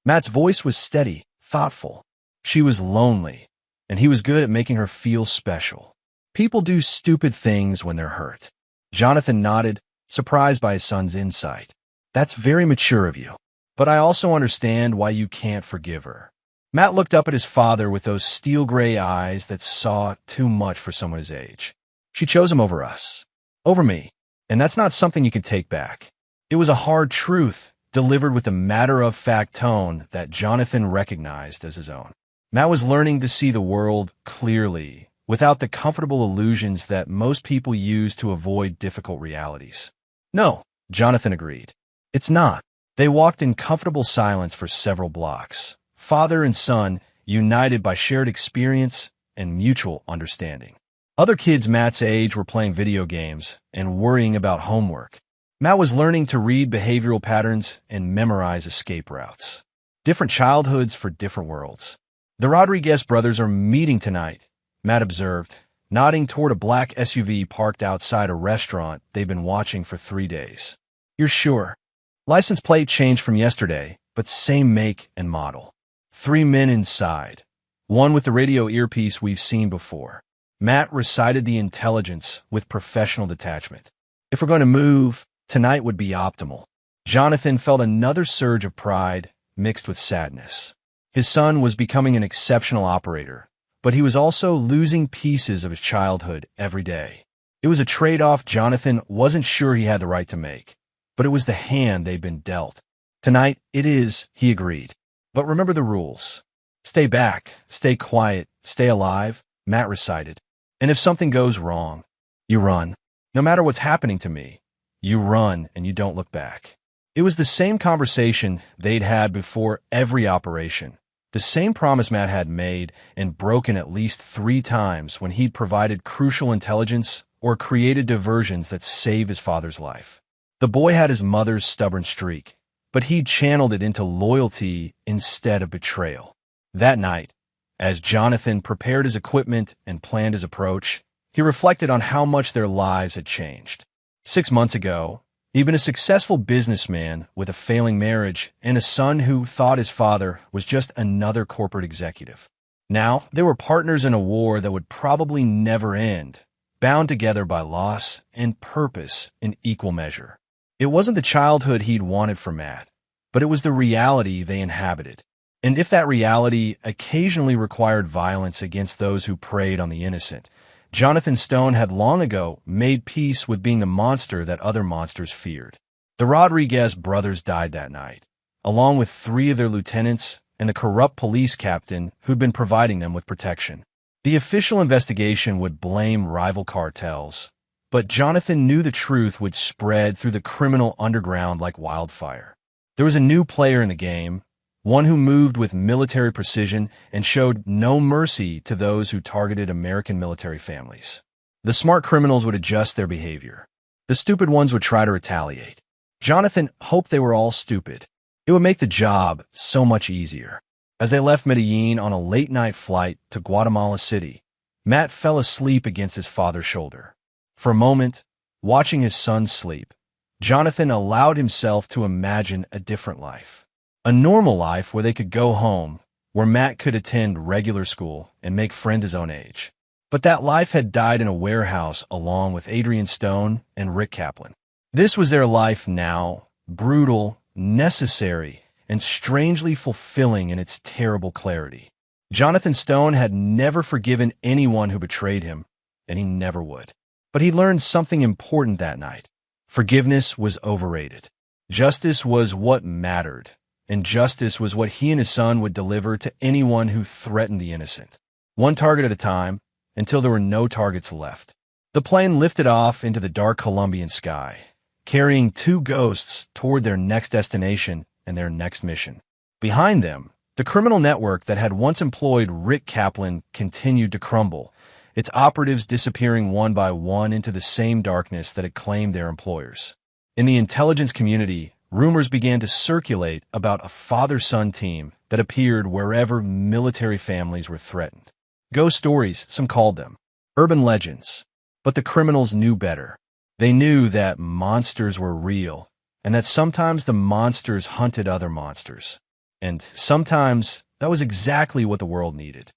A: Matt's voice was steady, thoughtful. She was lonely, and he was good at making her feel special. People do stupid things when they're hurt. Jonathan nodded, surprised by his son's insight. That's very mature of you. But I also understand why you can't forgive her. Matt looked up at his father with those steel-gray eyes that saw too much for someone his age. She chose him over us. Over me. And that's not something you can take back. It was a hard truth, delivered with a matter-of-fact tone that Jonathan recognized as his own. Matt was learning to see the world clearly, without the comfortable illusions that most people use to avoid difficult realities. No, Jonathan agreed. It's not. They walked in comfortable silence for several blocks, father and son united by shared experience and mutual understanding. Other kids Matt's age were playing video games and worrying about homework. Matt was learning to read behavioral patterns and memorize escape routes. Different childhoods for different worlds. The Rodriguez brothers are meeting tonight, Matt observed, nodding toward a black SUV parked outside a restaurant they've been watching for 3 days. You're sure? License plate changed from yesterday, but same make and model. 3 men inside, one with the radio earpiece we've seen before. Matt recited the intelligence with professional detachment. If we're going to move, tonight would be optimal. Jonathan felt another surge of pride mixed with sadness. His son was becoming an exceptional operator, but he was also losing pieces of his childhood every day. It was a trade-off Jonathan wasn't sure he had the right to make, but it was the hand they'd been dealt. Tonight, it is, he agreed. But remember the rules. Stay back, stay quiet, stay alive, Matt recited. And if something goes wrong, you run. No matter what's happening to me, you run and you don't look back. It was the same conversation they'd had before every operation. The same promise Matt had made and broken at least 3 times when he'd provided crucial intelligence or created diversions that saved his father's life. The boy had his mother's stubborn streak, but he'd channeled it into loyalty instead of betrayal. That night, as Jonathan prepared his equipment and planned his approach, he reflected on how much their lives had changed. 6 months ago, he'd been a successful businessman with a failing marriage and a son who thought his father was just another corporate executive. Now, they were partners in a war that would probably never end, bound together by loss and purpose in equal measure. It wasn't the childhood he'd wanted for Matt, but it was the reality they inhabited. And if that reality occasionally required violence against those who preyed on the innocent, Jonathan Stone had long ago made peace with being the monster that other monsters feared. The Rodriguez brothers died that night, along with 3 of their lieutenants and the corrupt police captain who'd been providing them with protection. The official investigation would blame rival cartels, but Jonathan knew the truth would spread through the criminal underground like wildfire. There was a new player in the game, one who moved with military precision and showed no mercy to those who targeted American military families. The smart criminals would adjust their behavior. The stupid ones would try to retaliate. Jonathan hoped they were all stupid. It would make the job so much easier. As they left Medellin on a late-night flight to Guatemala City, Matt fell asleep against his father's shoulder. For a moment, watching his son sleep, Jonathan allowed himself to imagine a different life. A normal life where they could go home, where Matt could attend regular school and make friends his own age. But that life had died in a warehouse along with Adrian Stone and Rick Kaplan. This was their life now, brutal, necessary, and strangely fulfilling in its terrible clarity. Jonathan Stone had never forgiven anyone who betrayed him, and he never would. But he learned something important that night. Forgiveness was overrated. Justice was what mattered, and justice was what he and his son would deliver to anyone who threatened the innocent. One target at a time, until there were no targets left. The plane lifted off into the dark Colombian sky, carrying 2 ghosts toward their next destination and their next mission. Behind them, the criminal network that had once employed Rick Kaplan continued to crumble, its operatives disappearing one by one into the same darkness that had claimed their employers. In the intelligence community, rumors began to circulate about a father-son team that appeared wherever military families were threatened. Ghost stories, some called them. Urban legends. But the criminals knew better. They knew that monsters were real, and that sometimes the monsters hunted other monsters. And sometimes that was exactly what the world needed.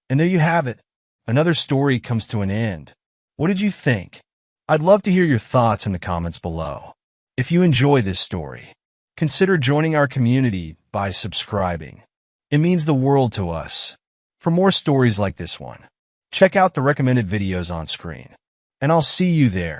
A: And there you have it. Another story comes to an end. What did you think? I'd love to hear your thoughts in the comments below. If you enjoy this story, consider joining our community by subscribing. It means the world to us. For more stories like this one, check out the recommended videos on screen. And I'll see you there.